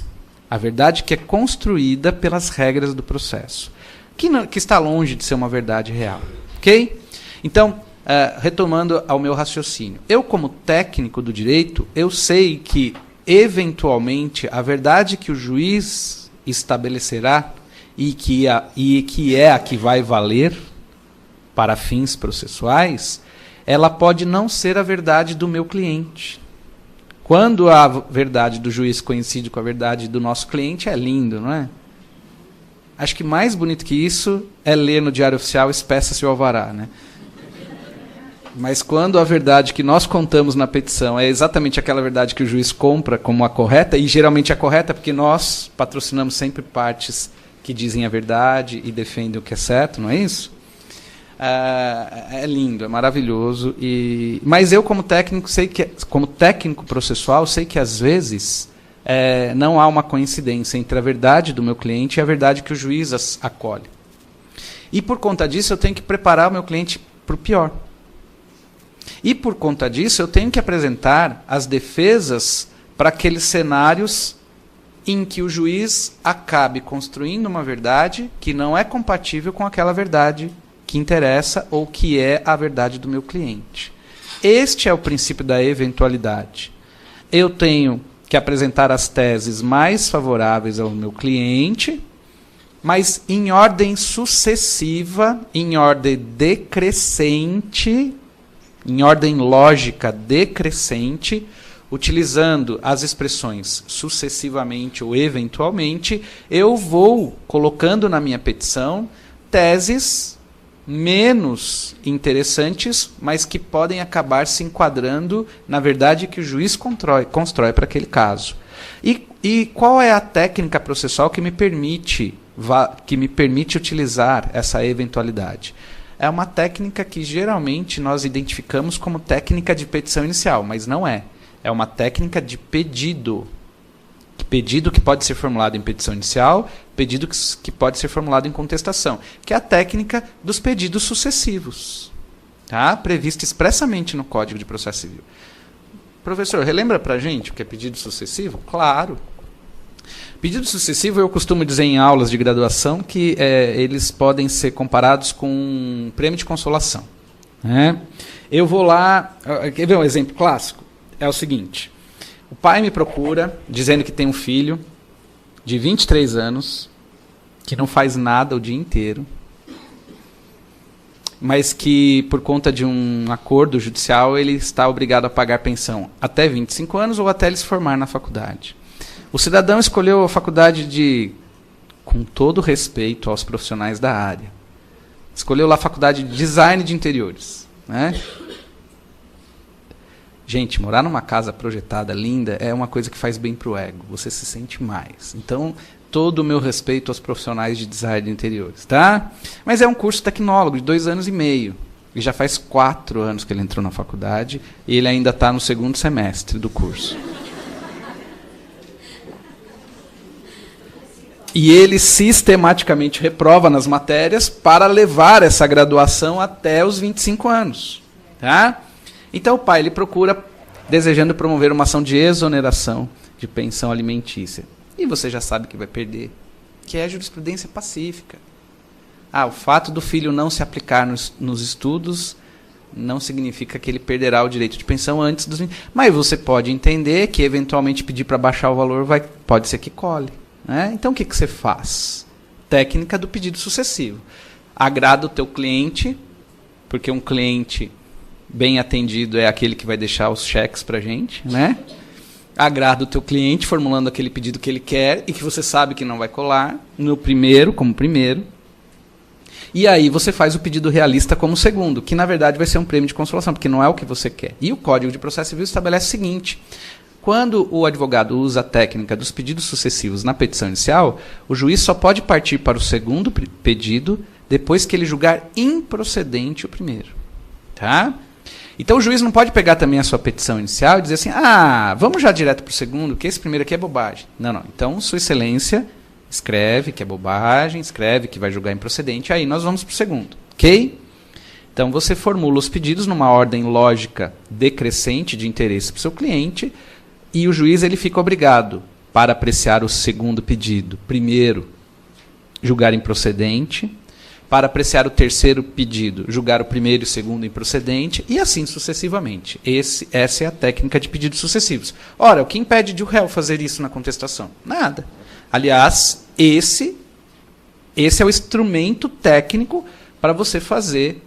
a verdade que é construída pelas regras do processo, que está longe de ser uma verdade real, ok? Então, retomando ao meu raciocínio, eu como técnico do direito, eu sei que eventualmente a verdade que o juiz estabelecerá e que é a que vai valer para fins processuais, ela pode não ser a verdade do meu cliente. Quando a verdade do juiz coincide com a verdade do nosso cliente, é lindo, não é? Acho que mais bonito que isso é ler no Diário Oficial "Espeça-se o alvará", né? Mas quando a verdade que nós contamos na petição é exatamente aquela verdade que o juiz compra como a correta, e geralmente é correta porque nós patrocinamos sempre partes que dizem a verdade e defendem o que é certo, não é isso? É lindo, é maravilhoso. Mas eu, como técnico, sei que, como técnico processual, sei que às vezes não há uma coincidência entre a verdade do meu cliente e a verdade que o juiz acolhe. E por conta disso eu tenho que preparar o meu cliente para o pior. E por conta disso eu tenho que apresentar as defesas para aqueles cenários em que o juiz acabe construindo uma verdade que não é compatível com aquela verdade que interessa ou que é a verdade do meu cliente. Este é o princípio da eventualidade. Eu tenho que apresentar as teses mais favoráveis ao meu cliente, mas em ordem sucessiva, em ordem decrescente, em ordem lógica decrescente, utilizando as expressões sucessivamente ou eventualmente, eu vou colocando na minha petição teses menos interessantes, mas que podem acabar se enquadrando na verdade que o juiz constrói para aquele caso. E qual é a técnica processual que me permite utilizar essa eventualidade? É uma técnica que geralmente nós identificamos como técnica de petição inicial, mas não é. É uma técnica de pedido. Pedido que pode ser formulado em petição inicial, pedido que pode ser formulado em contestação, que é a técnica dos pedidos sucessivos, tá? Prevista expressamente no Código de Processo Civil. Professor, relembra para a gente o que é pedido sucessivo? Claro. Pedido sucessivo, eu costumo dizer em aulas de graduação que eles podem ser comparados com um prêmio de consolação. Né? Eu vou lá... Quer ver um exemplo clássico? É o seguinte... O pai me procura, dizendo que tem um filho de 23 anos, que não faz nada o dia inteiro, mas que, por conta de um acordo judicial, ele está obrigado a pagar pensão até 25 anos ou até ele se formar na faculdade. O cidadão escolheu a faculdade com todo respeito aos profissionais da área, escolheu lá a faculdade de design de interiores, né? Gente, morar numa casa projetada, linda, é uma coisa que faz bem para o ego. Você se sente mais. Então, todo o meu respeito aos profissionais de design de interiores, tá? Mas é um curso tecnólogo de 2 anos e meio. E já faz 4 anos que ele entrou na faculdade e ele ainda está no 2º semestre do curso. E ele sistematicamente reprova nas matérias para levar essa graduação até os 25 anos, tá? Então o pai ele procura desejando promover uma ação de exoneração de pensão alimentícia. E você já sabe que vai perder, que é a jurisprudência pacífica. O fato do filho não se aplicar nos estudos não significa que ele perderá o direito de pensão antes dos... Mas você pode entender que eventualmente pedir para baixar o valor pode ser que colhe. Né? Então o que você faz? Técnica do pedido sucessivo. Agrada o teu cliente, porque um cliente... bem atendido é aquele que vai deixar os cheques para a gente, né? Agrada o teu cliente formulando aquele pedido que ele quer e que você sabe que não vai colar como primeiro. E aí você faz o pedido realista como segundo, que na verdade vai ser um prêmio de consolação, porque não é o que você quer. E o Código de Processo Civil estabelece o seguinte: quando o advogado usa a técnica dos pedidos sucessivos na petição inicial, o juiz só pode partir para o segundo pedido depois que ele julgar improcedente o primeiro. Tá? Então o juiz não pode pegar também a sua petição inicial e dizer assim, vamos já direto para o segundo, que esse primeiro aqui é bobagem. Não. Então, Sua Excelência escreve que é bobagem, escreve que vai julgar improcedente, aí nós vamos para o segundo. Ok? Então você formula os pedidos numa ordem lógica decrescente de interesse para o seu cliente e o juiz ele fica obrigado, para apreciar o segundo pedido, primeiro, julgar improcedente, para apreciar o terceiro pedido, julgar o primeiro e o segundo improcedente, e assim sucessivamente. Essa é a técnica de pedidos sucessivos. Ora, o que impede de o réu fazer isso na contestação? Nada. Aliás, esse é o instrumento técnico para você fazer,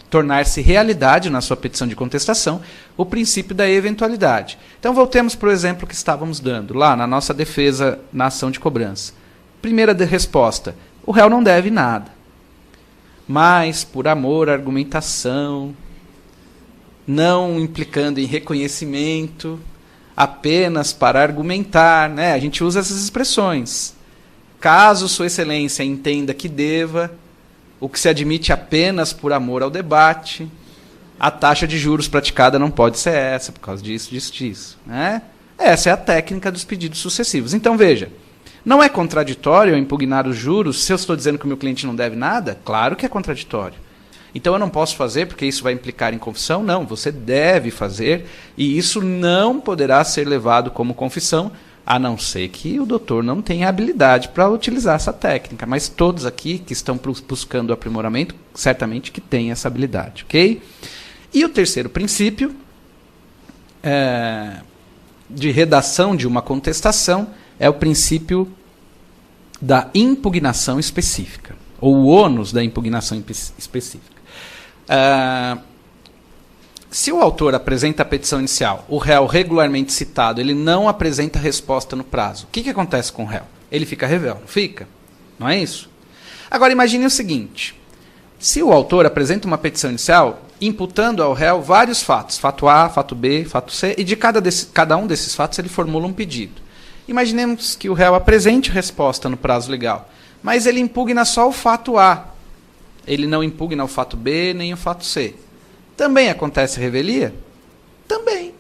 tornar-se realidade na sua petição de contestação, o princípio da eventualidade. Então, voltemos para o exemplo que estávamos dando, lá na nossa defesa na ação de cobrança. Primeira resposta. O réu não deve nada. Mas, por amor à argumentação, não implicando em reconhecimento, apenas para argumentar, né? A gente usa essas expressões. Caso Sua Excelência entenda que deva, o que se admite apenas por amor ao debate, a taxa de juros praticada não pode ser essa, por causa disso. Né? Essa é a técnica dos pedidos sucessivos. Então, veja. Não é contraditório eu impugnar os juros se eu estou dizendo que o meu cliente não deve nada? Claro que é contraditório. Então eu não posso fazer porque isso vai implicar em confissão? Não, você deve fazer e isso não poderá ser levado como confissão, a não ser que o doutor não tenha habilidade para utilizar essa técnica. Mas todos aqui que estão buscando aprimoramento, certamente que têm essa habilidade. Ok? E o terceiro princípio de redação de uma contestação é o princípio da impugnação específica, ou o ônus da impugnação específica. se o autor apresenta a petição inicial, o réu regularmente citado, ele não apresenta resposta no prazo. O que acontece com o réu? Ele fica revel, não fica? Não é isso? Agora imagine o seguinte, se o autor apresenta uma petição inicial, imputando ao réu vários fatos, fato A, fato B, fato C, e de cada um desses fatos ele formula um pedido. Imaginemos que o réu apresente resposta no prazo legal, mas ele impugna só o fato A. Ele não impugna o fato B nem o fato C. Também acontece revelia? Também.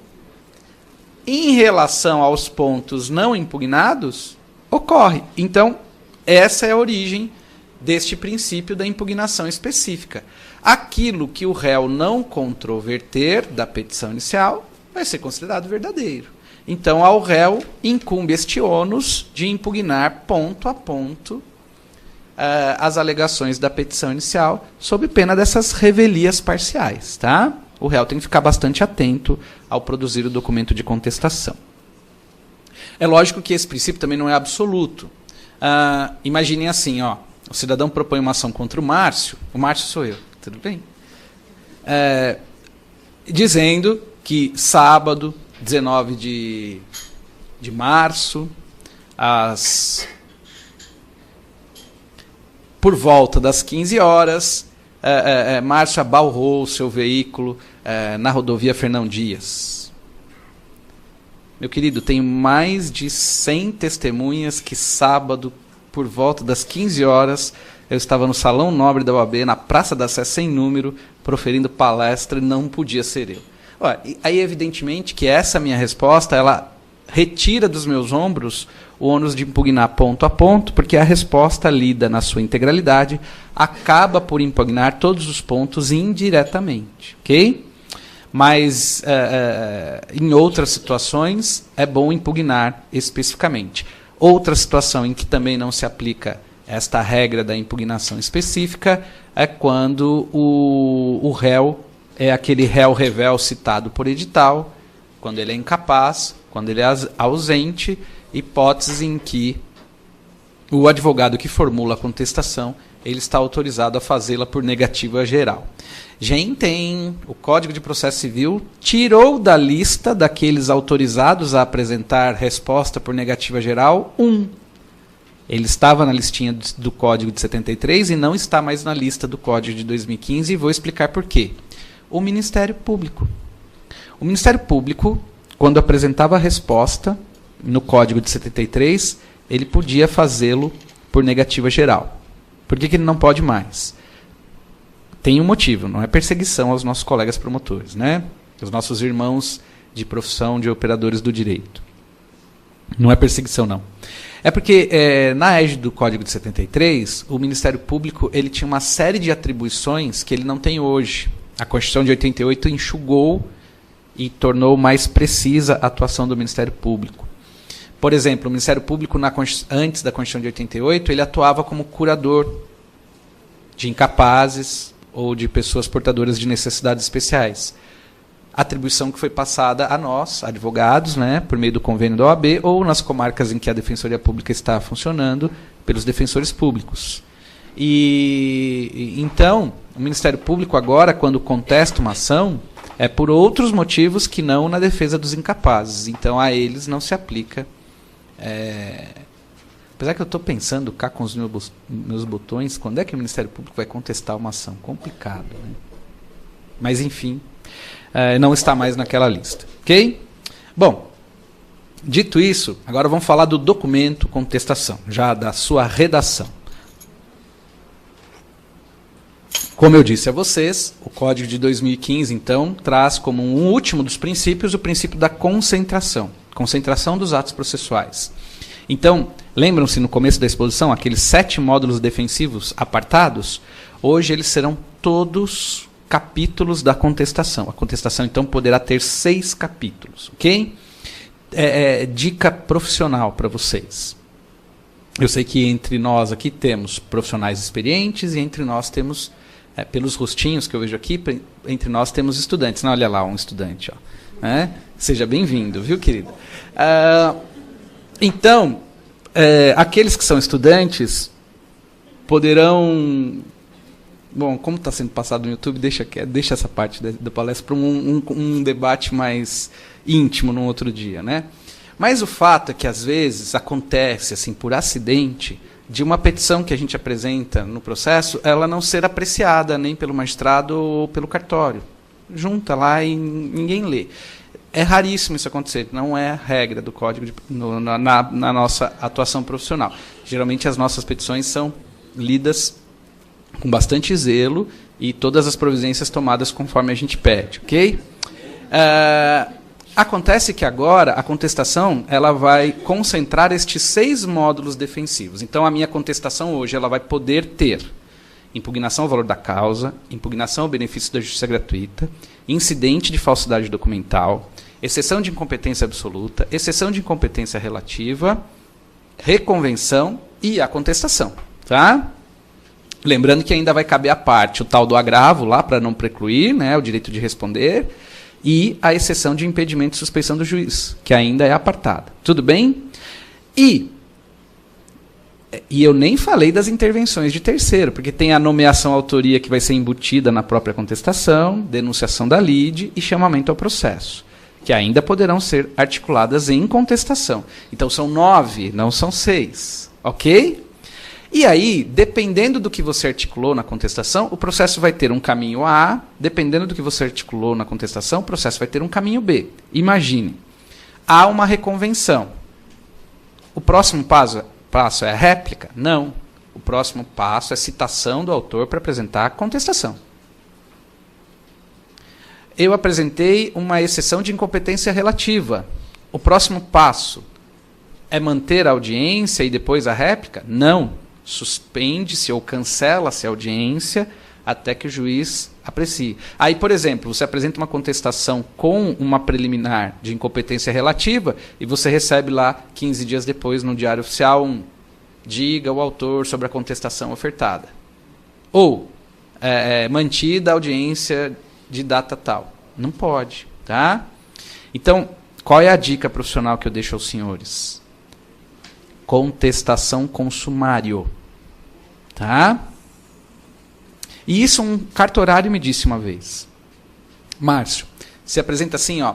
Em relação aos pontos não impugnados, ocorre. Então, essa é a origem deste princípio da impugnação específica. Aquilo que o réu não controverter da petição inicial vai ser considerado verdadeiro. Então, ao réu incumbe este ônus de impugnar ponto a ponto as alegações da petição inicial, sob pena dessas revelias parciais. Tá? O réu tem que ficar bastante atento ao produzir o documento de contestação. É lógico que esse princípio também não é absoluto. Imaginem assim, ó, o cidadão propõe uma ação contra o Márcio sou eu, tudo bem? Dizendo que sábado, 19 de março, por volta das 15 horas, Márcio abalrou o seu veículo na rodovia Fernão Dias. Meu querido, tenho mais de 100 testemunhas que sábado, por volta das 15 horas, eu estava no Salão Nobre da OAB, na Praça da Sé sem número, proferindo palestra e não podia ser eu. Olha, aí, evidentemente, que essa minha resposta, ela retira dos meus ombros o ônus de impugnar ponto a ponto, porque a resposta lida na sua integralidade acaba por impugnar todos os pontos indiretamente, ok? Mas em outras situações é bom impugnar especificamente. Outra situação em que também não se aplica esta regra da impugnação específica é quando o réu é aquele réu revel citado por edital, quando ele é incapaz, quando ele é ausente, hipótese em que o advogado que formula a contestação ele está autorizado a fazê-la por negativa geral. Gente, o Código de Processo Civil tirou da lista daqueles autorizados a apresentar resposta por negativa geral Ele estava na listinha do Código de 73 e não está mais na lista do Código de 2015 e vou explicar por quê. O Ministério Público. O Ministério Público, quando apresentava a resposta no Código de 73, ele podia fazê-lo por negativa geral. Por que ele não pode mais? Tem um motivo, não é perseguição aos nossos colegas promotores, né? Os nossos irmãos de profissão de operadores do direito. Não é perseguição, não. É porque, na égide do Código de 73, o Ministério Público ele tinha uma série de atribuições que ele não tem hoje. A Constituição de 88 enxugou e tornou mais precisa a atuação do Ministério Público. Por exemplo, o Ministério Público, antes da Constituição de 88, ele atuava como curador de incapazes ou de pessoas portadoras de necessidades especiais. Atribuição que foi passada a nós, advogados, né, por meio do convênio da OAB, ou nas comarcas em que a Defensoria Pública está funcionando, pelos defensores públicos. Então, o Ministério Público agora, quando contesta uma ação, é por outros motivos que não na defesa dos incapazes. Então, a eles não se aplica. Apesar que eu estou pensando cá com os meus botões, quando é que o Ministério Público vai contestar uma ação? Complicado, né? Mas, enfim, não está mais naquela lista. Ok? Bom, dito isso, agora vamos falar do documento contestação, já da sua redação. Como eu disse a vocês, o Código de 2015, então, traz como um último dos princípios o princípio da concentração dos atos processuais. Então, lembram-se no começo da exposição, aqueles 7 módulos defensivos apartados? Hoje eles serão todos capítulos da contestação. A contestação, então, poderá ter 6 capítulos, ok? Dica profissional para vocês. Eu sei que entre nós aqui temos profissionais experientes e entre nós temos, pelos rostinhos que eu vejo aqui, entre nós temos estudantes. Não, olha lá, um estudante. Ó. Seja bem-vindo, viu, querido? Então, aqueles que são estudantes poderão Bom, como está sendo passado no YouTube, deixa essa parte da palestra para um debate mais íntimo num outro dia, né? Mas o fato é que, às vezes, acontece, assim, por acidente, de uma petição que a gente apresenta no processo, ela não ser apreciada nem pelo magistrado ou pelo cartório. Junta lá e ninguém lê. É raríssimo isso acontecer, não é a regra do Código na nossa atuação profissional. Geralmente as nossas petições são lidas com bastante zelo e todas as providências tomadas conforme a gente pede, ok? Acontece que agora a contestação ela vai concentrar estes 6 módulos defensivos. Então a minha contestação hoje ela vai poder ter impugnação ao valor da causa, impugnação ao benefício da justiça gratuita, incidente de falsidade documental, exceção de incompetência absoluta, exceção de incompetência relativa, reconvenção e a contestação. Tá? Lembrando que ainda vai caber à parte o tal do agravo, lá para não precluir, né, o direito de responder, e a exceção de impedimento e suspeição do juiz, que ainda é apartada. Tudo bem? E eu nem falei das intervenções de terceiro, porque tem a nomeação à autoria que vai ser embutida na própria contestação, denunciação da lide e chamamento ao processo, que ainda poderão ser articuladas em contestação. Então são 9, não são 6. Ok? E aí, dependendo do que você articulou na contestação, o processo vai ter um caminho A, dependendo do que você articulou na contestação, o processo vai ter um caminho B. Imagine, há uma reconvenção. O próximo passo é a réplica? Não. O próximo passo é citação do autor para apresentar a contestação. Eu apresentei uma exceção de incompetência relativa. O próximo passo é manter a audiência e depois a réplica? Não. Suspende-se ou cancela-se a audiência até que o juiz aprecie. Aí, por exemplo, você apresenta uma contestação com uma preliminar de incompetência relativa e você recebe lá 15 dias depois no Diário Oficial diga o autor sobre a contestação ofertada. Ou mantida a audiência de data tal. Não pode. Tá? Então, qual é a dica profissional que eu deixo aos senhores? Contestação com sumário. Tá? E isso um cartorário me disse uma vez. Márcio, se apresenta assim, ó.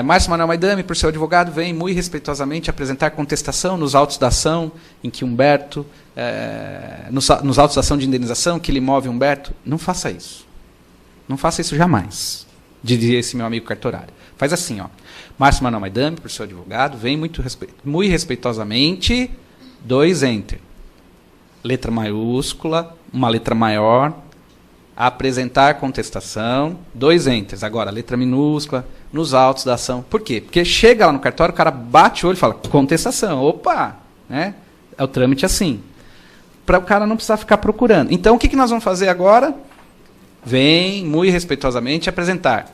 Márcio Manuel Maidame, por seu advogado, vem muito respeitosamente apresentar contestação nos autos da ação em que Humberto, nos autos da ação de indenização que lhe move Humberto. Não faça isso. Não faça isso jamais, diria esse meu amigo cartorário. Faz assim, ó. Márcio Manuel Maidame, por seu advogado, vem muito respeitosamente, 2 enter. Letra maiúscula, uma letra maior, apresentar contestação, 2 enters. Agora, letra minúscula, nos autos da ação. Por quê? Porque chega lá no cartório, o cara bate o olho e fala, contestação, opa! Né? É o trâmite assim. Para o cara não precisar ficar procurando. Então, o que nós vamos fazer agora? Vem, muito respeitosamente, apresentar.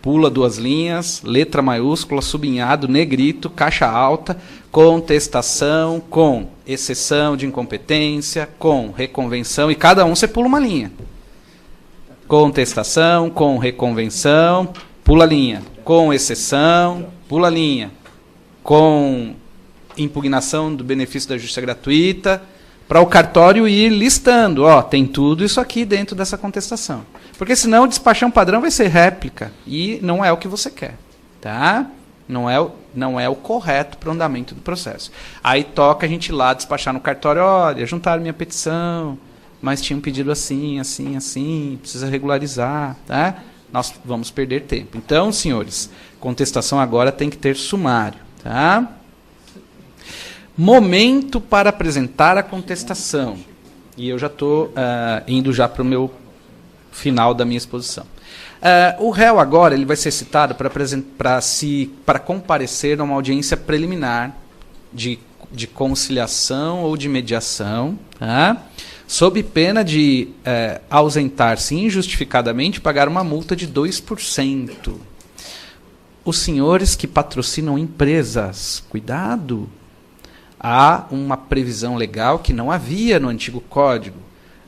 Pula 2 linhas, letra maiúscula, sublinhado, negrito, caixa alta, contestação com exceção de incompetência, com reconvenção, e cada um você pula uma linha. Contestação, com reconvenção, pula linha. Com exceção, pula linha. Com impugnação do benefício da justiça gratuita, para o cartório ir listando, ó, tem tudo isso aqui dentro dessa contestação. Porque senão o despachão padrão vai ser réplica e não é o que você quer, tá? Não é o correto para o andamento do processo. Aí toca a gente ir lá despachar no cartório, olha, juntaram minha petição, mas tinha um pedido assim, assim, assim, precisa regularizar, tá? Nós vamos perder tempo. Então, senhores, contestação agora tem que ter sumário, tá? Momento para apresentar a contestação. E eu já estou indo já para o meu final da minha exposição. O réu agora ele vai ser citado para comparecer a uma audiência preliminar de conciliação ou de mediação, tá? Sob pena de ausentar-se injustificadamente e pagar uma multa de 2%. Os senhores que patrocinam empresas, cuidado! Há uma previsão legal que não havia no antigo código.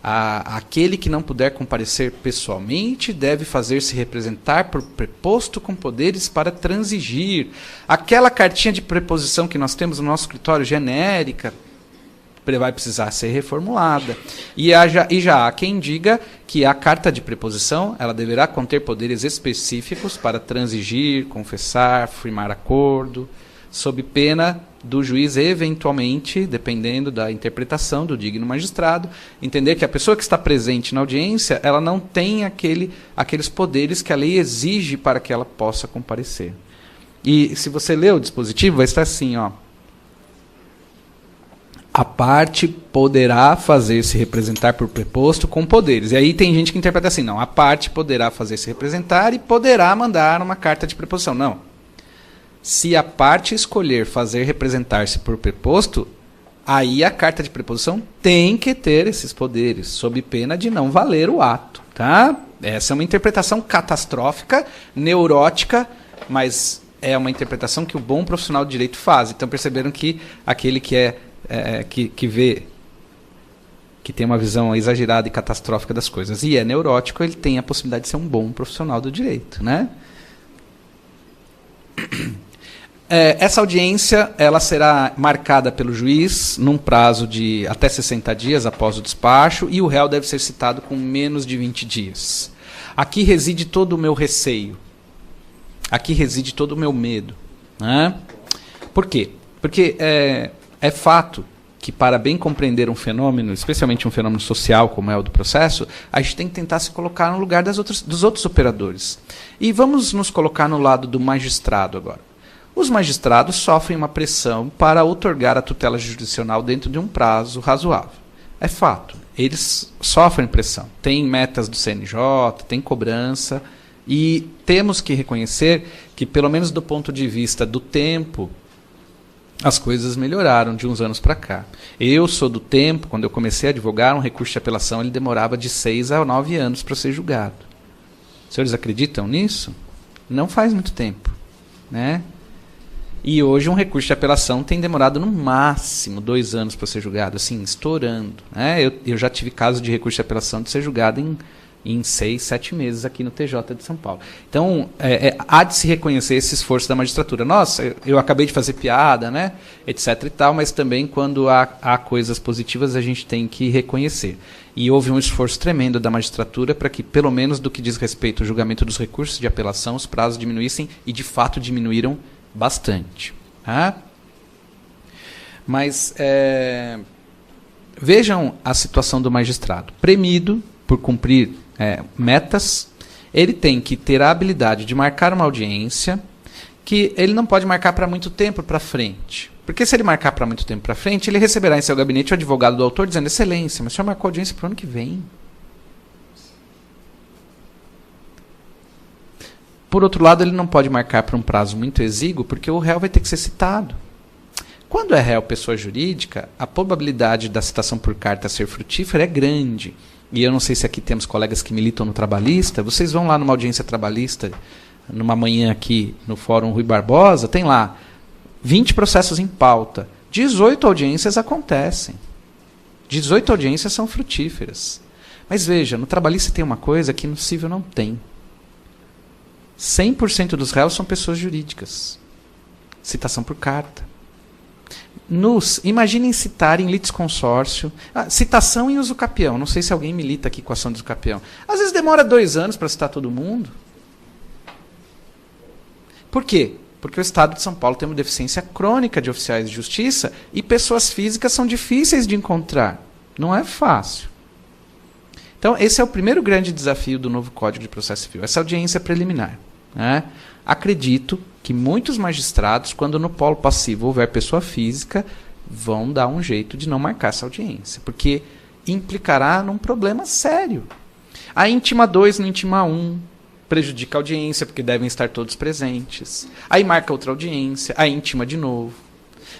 Aquele que não puder comparecer pessoalmente deve fazer-se representar por preposto com poderes para transigir. Aquela cartinha de preposição que nós temos no nosso escritório genérica, vai precisar ser reformulada. E já há quem diga que a carta de preposição ela deverá conter poderes específicos para transigir, confessar, firmar acordo, sob pena do juiz eventualmente, dependendo da interpretação do digno magistrado, entender que a pessoa que está presente na audiência ela não tem aqueles poderes que a lei exige para que ela possa comparecer. E se você ler o dispositivo, vai estar assim, ó. A parte poderá fazer-se representar por preposto com poderes. E aí tem gente que interpreta assim, não, a parte poderá fazer-se representar e poderá mandar uma carta de preposição. Não. Se a parte escolher fazer representar-se por preposto, aí a carta de preposição tem que ter esses poderes, sob pena de não valer o ato. Tá? Essa é uma interpretação catastrófica, neurótica, mas é uma interpretação que o bom profissional de direito faz. Então perceberam que aquele que que tem uma visão exagerada e catastrófica das coisas e é neurótico, ele tem a possibilidade de ser um bom profissional do direito, né? Essa audiência ela será marcada pelo juiz num prazo de até 60 dias após o despacho e o réu deve ser citado com menos de 20 dias. Aqui reside todo o meu receio. Aqui reside todo o meu medo. Né? Por quê? Porque é fato que para bem compreender um fenômeno, especialmente um fenômeno social como é o do processo, a gente tem que tentar se colocar no lugar dos outros operadores. E vamos nos colocar no lado do magistrado agora. Os magistrados sofrem uma pressão para outorgar a tutela jurisdicional dentro de um prazo razoável. É fato. Eles sofrem pressão. Tem metas do CNJ, tem cobrança. E temos que reconhecer que, pelo menos do ponto de vista do tempo, as coisas melhoraram de uns anos para cá. Eu sou do tempo, quando eu comecei a advogar, um recurso de apelação ele demorava de 6 a 9 anos para ser julgado. Os senhores acreditam nisso? Não faz muito tempo. Né? E hoje um recurso de apelação tem demorado no máximo 2 anos para ser julgado, assim, estourando. Né? Eu já tive caso de recurso de apelação de ser julgado em 6, 7 meses aqui no TJ de São Paulo. Então, há de se reconhecer esse esforço da magistratura. Nossa, eu acabei de fazer piada, né? Etc. e tal, mas também quando há coisas positivas a gente tem que reconhecer. E houve um esforço tremendo da magistratura para que, pelo menos do que diz respeito ao julgamento dos recursos de apelação, os prazos diminuíssem e, de fato, diminuíram bastante. Tá? Mas vejam a situação do magistrado. Premido por cumprir metas, ele tem que ter a habilidade de marcar uma audiência que ele não pode marcar para muito tempo para frente. Porque se ele marcar para muito tempo para frente, ele receberá em seu gabinete o advogado do autor dizendo: excelência, mas o senhor marcou audiência para o ano que vem. Por outro lado, ele não pode marcar para um prazo muito exíguo, porque o réu vai ter que ser citado. Quando é réu pessoa jurídica, a probabilidade da citação por carta ser frutífera é grande. E eu não sei se aqui temos colegas que militam no trabalhista. Vocês vão lá numa audiência trabalhista, numa manhã aqui no Fórum Rui Barbosa, tem lá 20 processos em pauta. 18 audiências acontecem. 18 audiências são frutíferas. Mas veja, no trabalhista tem uma coisa que no civil não tem. 100% dos réus são pessoas jurídicas. Citação por carta. Imaginem citar em litisconsórcio. Citação em usucapião. Não sei se alguém milita aqui com a ação de usucapião. Às vezes demora 2 anos para citar todo mundo. Por quê? Porque o Estado de São Paulo tem uma deficiência crônica de oficiais de justiça e pessoas físicas são difíceis de encontrar. Não é fácil. Então, esse é o primeiro grande desafio do novo Código de Processo Civil, essa audiência preliminar. Né? Acredito que muitos magistrados, quando no polo passivo houver pessoa física, vão dar um jeito de não marcar essa audiência, porque implicará num problema sério. A íntima 2 no íntima 1 prejudica a audiência, porque devem estar todos presentes. Aí marca outra audiência, a íntima de novo.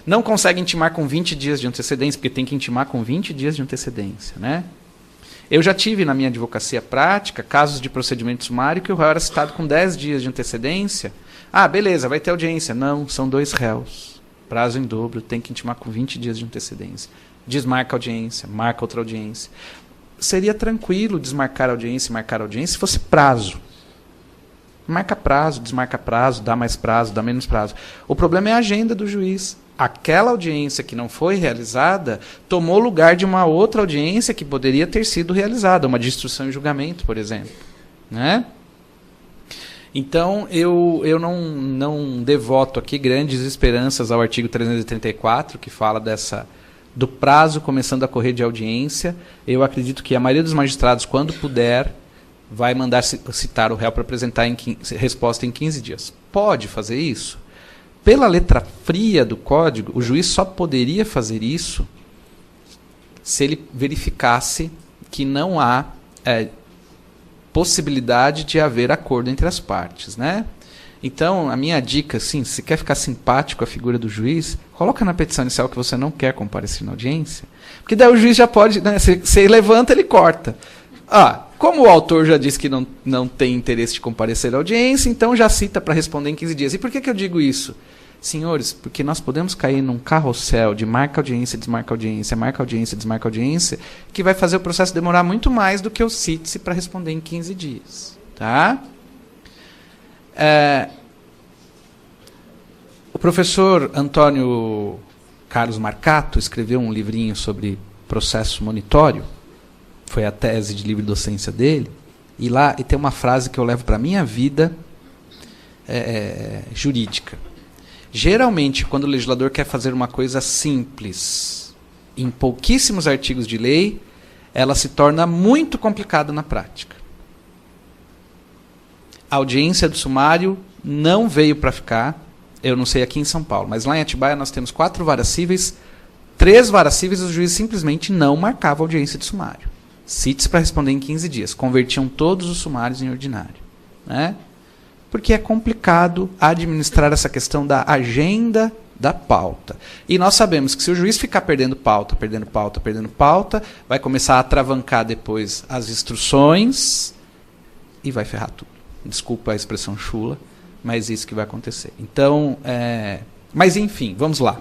Não consegue intimar com 20 dias de antecedência, porque tem que intimar com 20 dias de antecedência. Né? Eu já tive na minha advocacia prática casos de procedimento sumário que o réu era citado com 10 dias de antecedência. Ah, beleza, vai ter audiência. Não, são 2 réus. Prazo em dobro, tem que intimar com 20 dias de antecedência. Desmarca a audiência, marca outra audiência. Seria tranquilo desmarcar a audiência e marcar a audiência se fosse prazo. Marca prazo, desmarca prazo, dá mais prazo, dá menos prazo. O problema é a agenda do juiz. aquela audiência que não foi realizada tomou lugar de uma outra audiência que poderia ter sido realizada, uma de instrução e julgamento, por exemplo. Né? Então, eu não devoto aqui grandes esperanças ao artigo 334, que fala do prazo começando a correr de audiência. Eu acredito que a maioria dos magistrados, quando puder, vai mandar citar o réu para apresentar resposta em 15 dias. Pode fazer isso? Pela letra fria do código, o juiz só poderia fazer isso se ele verificasse que não há possibilidade de haver acordo entre as partes, né? Então, a minha dica, assim, se quer ficar simpático a figura do juiz, coloca na petição inicial que você não quer comparecer na audiência, porque daí o juiz já pode, né, você levanta, ele corta. Como o autor já disse que não tem interesse de comparecer à audiência, então já cita para responder em 15 dias. E por que eu digo isso? Senhores, porque nós podemos cair num carrossel de marca audiência, desmarca audiência, marca audiência, desmarca audiência, que vai fazer o processo demorar muito mais do que o cite-se para responder em 15 dias. Tá? O professor Antônio Carlos Marcato escreveu um livrinho sobre processo monitório, foi a tese de livre docência dele, e tem uma frase que eu levo para a minha vida jurídica. Geralmente, quando o legislador quer fazer uma coisa simples, em pouquíssimos artigos de lei, ela se torna muito complicada na prática. A audiência do sumário não veio para ficar, eu não sei aqui em São Paulo, mas lá em Atibaia nós temos 4 varas cíveis, 3 varas cíveis, o juiz simplesmente não marcava audiência de sumário. Cite-se para responder em 15 dias. Convertiam todos os sumários em ordinário. Né? Porque é complicado administrar essa questão da agenda da pauta. E nós sabemos que se o juiz ficar perdendo pauta, vai começar a atravancar depois as instruções e vai ferrar tudo. Desculpa a expressão chula, mas isso que vai acontecer. Então, mas enfim, vamos lá.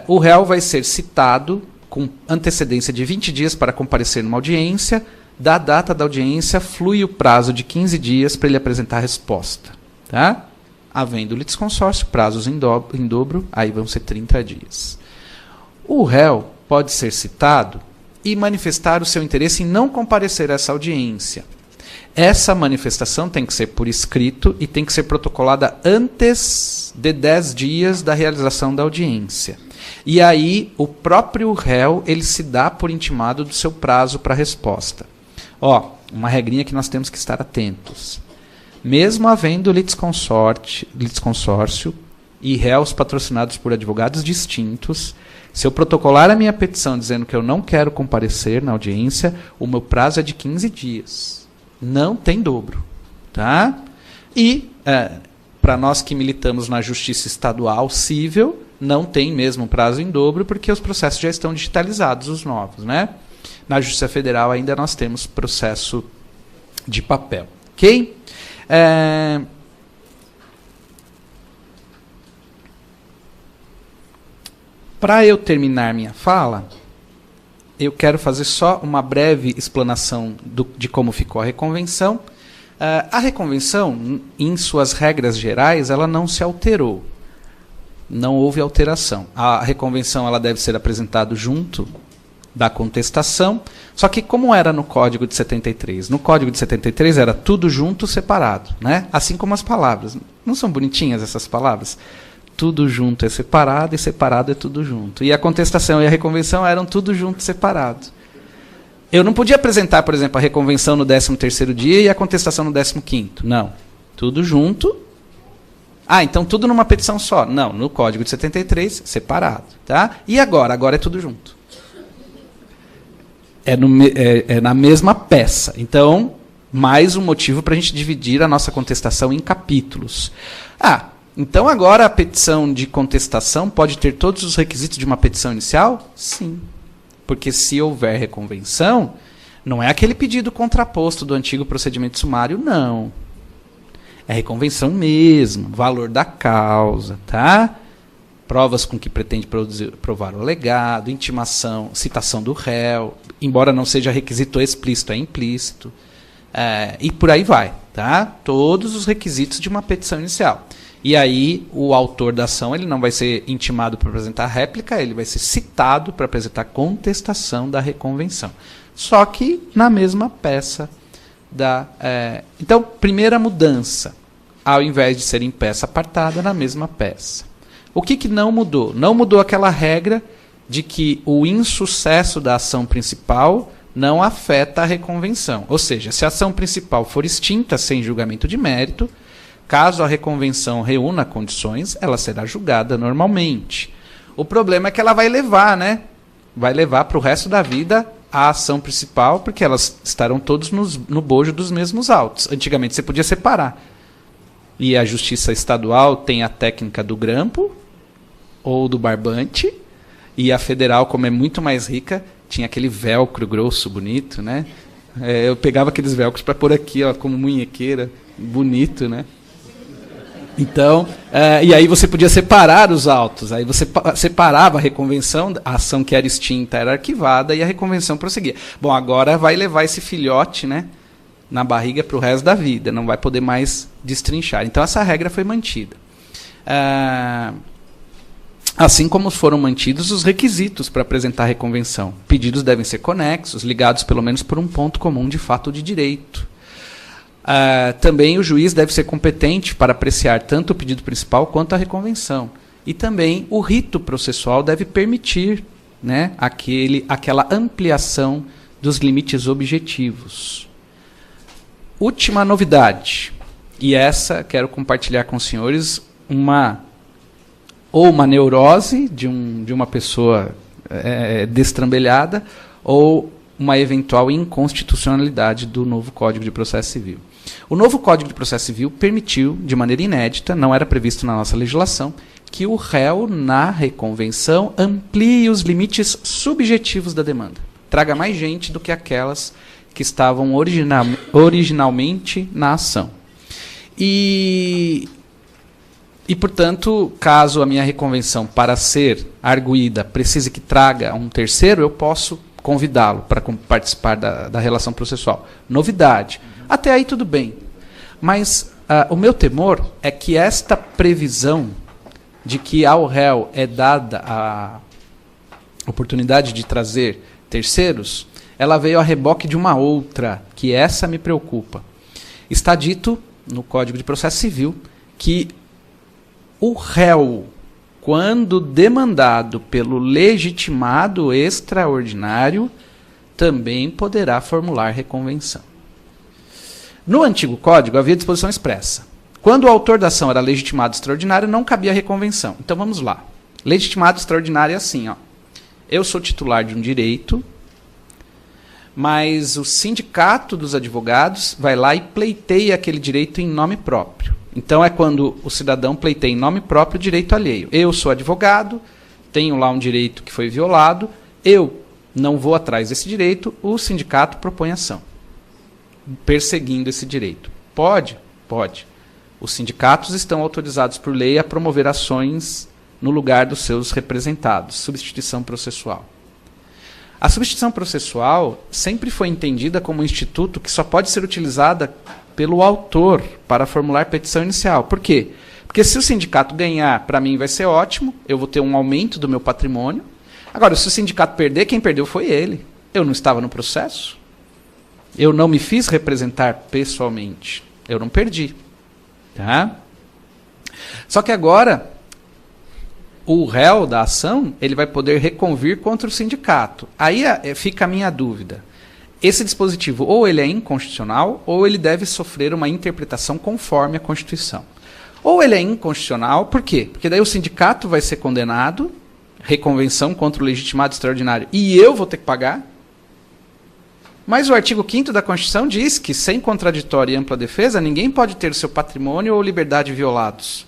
O réu vai ser citado com antecedência de 20 dias para comparecer numa audiência. Da data da audiência, flui o prazo de 15 dias para ele apresentar a resposta. Tá? Havendo litisconsórcio, prazos em dobro, aí vão ser 30 dias. O réu pode ser citado e manifestar o seu interesse em não comparecer a essa audiência. Essa manifestação tem que ser por escrito e tem que ser protocolada antes de 10 dias da realização da audiência. E aí, o próprio réu ele se dá por intimado do seu prazo para resposta. Uma regrinha que nós temos que estar atentos. Mesmo havendo litisconsórcio e réus patrocinados por advogados distintos, se eu protocolar a minha petição dizendo que eu não quero comparecer na audiência, o meu prazo é de 15 dias. Não tem dobro. Tá? E, para nós que militamos na Justiça Estadual Cível, não tem mesmo prazo em dobro, porque os processos já estão digitalizados, os novos, né? Na Justiça Federal ainda nós temos processo de papel. Ok? Para eu terminar minha fala, eu quero fazer só uma breve explanação de como ficou a reconvenção. A reconvenção, em suas regras gerais, ela não se alterou. Não houve alteração. A reconvenção ela deve ser apresentada junto da contestação, só que como era no Código de 73? No Código de 73 era tudo junto, separado, né? Assim como as palavras. Não são bonitinhas essas palavras? Tudo junto é separado e separado é tudo junto. E a contestação e a reconvenção eram tudo junto, separado. Eu não podia apresentar, por exemplo, a reconvenção no 13º dia e a contestação no 15º. Não. Tudo junto. Então tudo numa petição só. Não, no Código de 73, separado. Tá? E agora? Agora é tudo junto. É na mesma peça. Então, mais um motivo para a gente dividir a nossa contestação em capítulos. Então agora a petição de contestação pode ter todos os requisitos de uma petição inicial? Sim. Porque se houver reconvenção, não é aquele pedido contraposto do antigo procedimento sumário, não. É reconvenção mesmo, valor da causa, tá? Provas com que pretende provar o alegado, intimação, citação do réu, embora não seja requisito explícito, é implícito. E por aí vai, tá? Todos os requisitos de uma petição inicial. E aí o autor da ação ele não vai ser intimado para apresentar réplica, ele vai ser citado para apresentar contestação da reconvenção. Só que na mesma peça Então, primeira mudança, ao invés de ser em peça apartada, na mesma peça. O que não mudou? Não mudou aquela regra de que o insucesso da ação principal não afeta a reconvenção. Ou seja, se a ação principal for extinta sem julgamento de mérito, caso a reconvenção reúna condições, ela será julgada normalmente. O problema é que ela vai levar, né? Vai levar para o resto da vida a ação principal, porque elas estarão todos no bojo dos mesmos autos. Antigamente você podia separar. E a justiça estadual tem a técnica do grampo ou do barbante, e a federal, como é muito mais rica, tinha aquele velcro grosso, bonito, né? Eu pegava aqueles velcros para pôr aqui, ó, como munhequeira, bonito, né? Então, e aí você podia separar os autos, aí você separava a reconvenção, a ação que era extinta era arquivada e a reconvenção prosseguia. Bom, agora vai levar esse filhote, né, na barriga para o resto da vida, não vai poder mais destrinchar. Então essa regra foi mantida. Assim como foram mantidos os requisitos para apresentar a reconvenção. Pedidos devem ser conexos, ligados pelo menos por um ponto comum de fato ou de direito. Também o juiz deve ser competente para apreciar tanto o pedido principal quanto a reconvenção. E também o rito processual deve permitir, né, aquela ampliação dos limites objetivos. Última novidade, e essa quero compartilhar com os senhores, uma neurose de uma pessoa destrambelhada, ou uma eventual inconstitucionalidade do novo Código de Processo Civil. O novo Código de Processo Civil permitiu, de maneira inédita, não era previsto na nossa legislação, que o réu, na reconvenção, amplie os limites subjetivos da demanda. Traga mais gente do que aquelas que estavam originalmente na ação. E, portanto, caso a minha reconvenção, para ser arguída, precise que traga um terceiro, eu posso convidá-lo para participar da relação processual. Novidade. Até aí tudo bem. Mas o meu temor é que esta previsão de que ao réu é dada a oportunidade de trazer terceiros, ela veio a reboque de uma outra, que essa me preocupa. Está dito no Código de Processo Civil que o réu, quando demandado pelo legitimado extraordinário, também poderá formular reconvenção. No antigo Código havia disposição expressa. Quando o autor da ação era legitimado extraordinário, não cabia reconvenção. Então vamos lá. Legitimado extraordinário é assim, ó. Eu sou titular de um direito, mas o sindicato dos advogados vai lá e pleiteia aquele direito em nome próprio. Então é quando o cidadão pleiteia em nome próprio direito alheio. Eu sou advogado, tenho lá um direito que foi violado, eu não vou atrás desse direito, o sindicato propõe ação, perseguindo esse direito. Pode? Pode. Os sindicatos estão autorizados por lei a promover ações no lugar dos seus representados, substituição processual. A substituição processual sempre foi entendida como um instituto que só pode ser utilizada pelo autor para formular petição inicial. Por quê? Porque se o sindicato ganhar, para mim vai ser ótimo, eu vou ter um aumento do meu patrimônio. Agora, se o sindicato perder, quem perdeu foi ele. Eu não estava no processo. Eu não me fiz representar pessoalmente. Eu não perdi. Tá? Só que agora, o réu da ação, ele vai poder reconvir contra o sindicato. Aí fica a minha dúvida. Esse dispositivo, ou ele é inconstitucional, ou ele deve sofrer uma interpretação conforme a Constituição. Ou ele é inconstitucional, por quê? Porque daí o sindicato vai ser condenado, reconvenção contra o legitimado extraordinário, e eu vou ter que pagar. Mas o artigo 5º da Constituição diz que, sem contraditório e ampla defesa, ninguém pode ter seu patrimônio ou liberdade violados.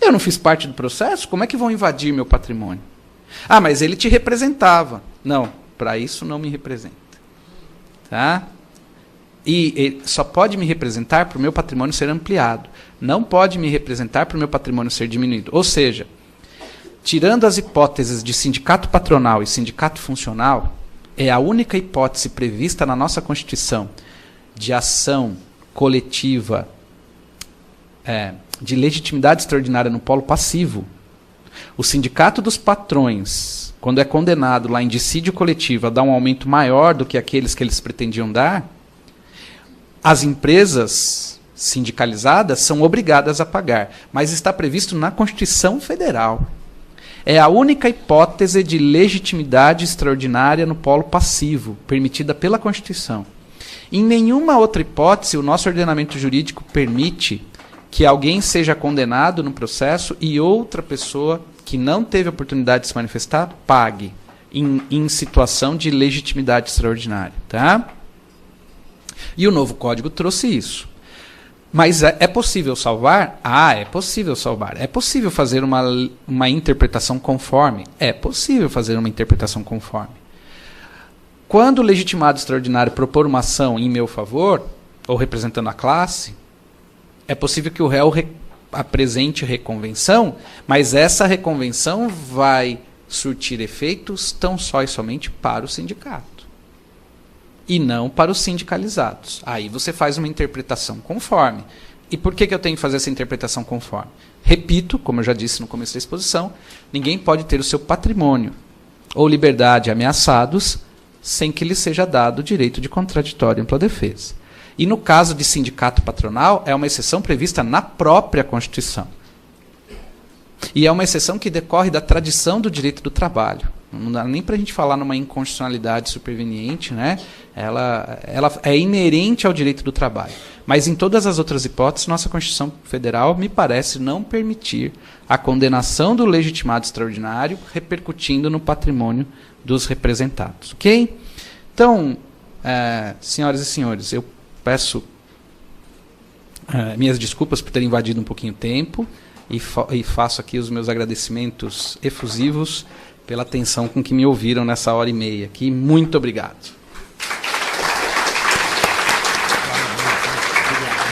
Eu não fiz parte do processo? Como é que vão invadir meu patrimônio? Ah, mas ele te representava. Não, para isso não me representa. Tá? E só pode me representar para o meu patrimônio ser ampliado. Não pode me representar para o meu patrimônio ser diminuído. Ou seja, tirando as hipóteses de sindicato patronal e sindicato funcional, é a única hipótese prevista na nossa Constituição de ação coletiva de legitimidade extraordinária no polo passivo, o sindicato dos patrões, quando é condenado lá em dissídio coletivo a dar um aumento maior do que aqueles que eles pretendiam dar, as empresas sindicalizadas são obrigadas a pagar, mas está previsto na Constituição Federal. É a única hipótese de legitimidade extraordinária no polo passivo, permitida pela Constituição. Em nenhuma outra hipótese, o nosso ordenamento jurídico permite que alguém seja condenado no processo e outra pessoa que não teve oportunidade de se manifestar pague em situação de legitimidade extraordinária. Tá? E o novo Código trouxe isso. Mas é possível salvar? É possível salvar. É possível fazer uma interpretação conforme? É possível fazer uma interpretação conforme. Quando o legitimado extraordinário propor uma ação em meu favor, ou representando a classe, é possível que o réu apresente reconvenção, mas essa reconvenção vai surtir efeitos tão só e somente para o sindicato e não para os sindicalizados. Aí você faz uma interpretação conforme. E por que eu tenho que fazer essa interpretação conforme? Repito, como eu já disse no começo da exposição, ninguém pode ter o seu patrimônio ou liberdade ameaçados sem que lhe seja dado o direito de contraditório e ampla defesa. E no caso de sindicato patronal, é uma exceção prevista na própria Constituição. E é uma exceção que decorre da tradição do direito do trabalho. Não dá nem para a gente falar numa inconstitucionalidade superveniente, né? Ela é inerente ao direito do trabalho. Mas em todas as outras hipóteses, nossa Constituição Federal, me parece, não permitir a condenação do legitimado extraordinário repercutindo no patrimônio dos representados. Ok? Então, senhoras e senhores, eu peço minhas desculpas por ter invadido um pouquinho o tempo e faço aqui os meus agradecimentos efusivos pela atenção com que me ouviram nessa hora e meia aqui. Muito obrigado.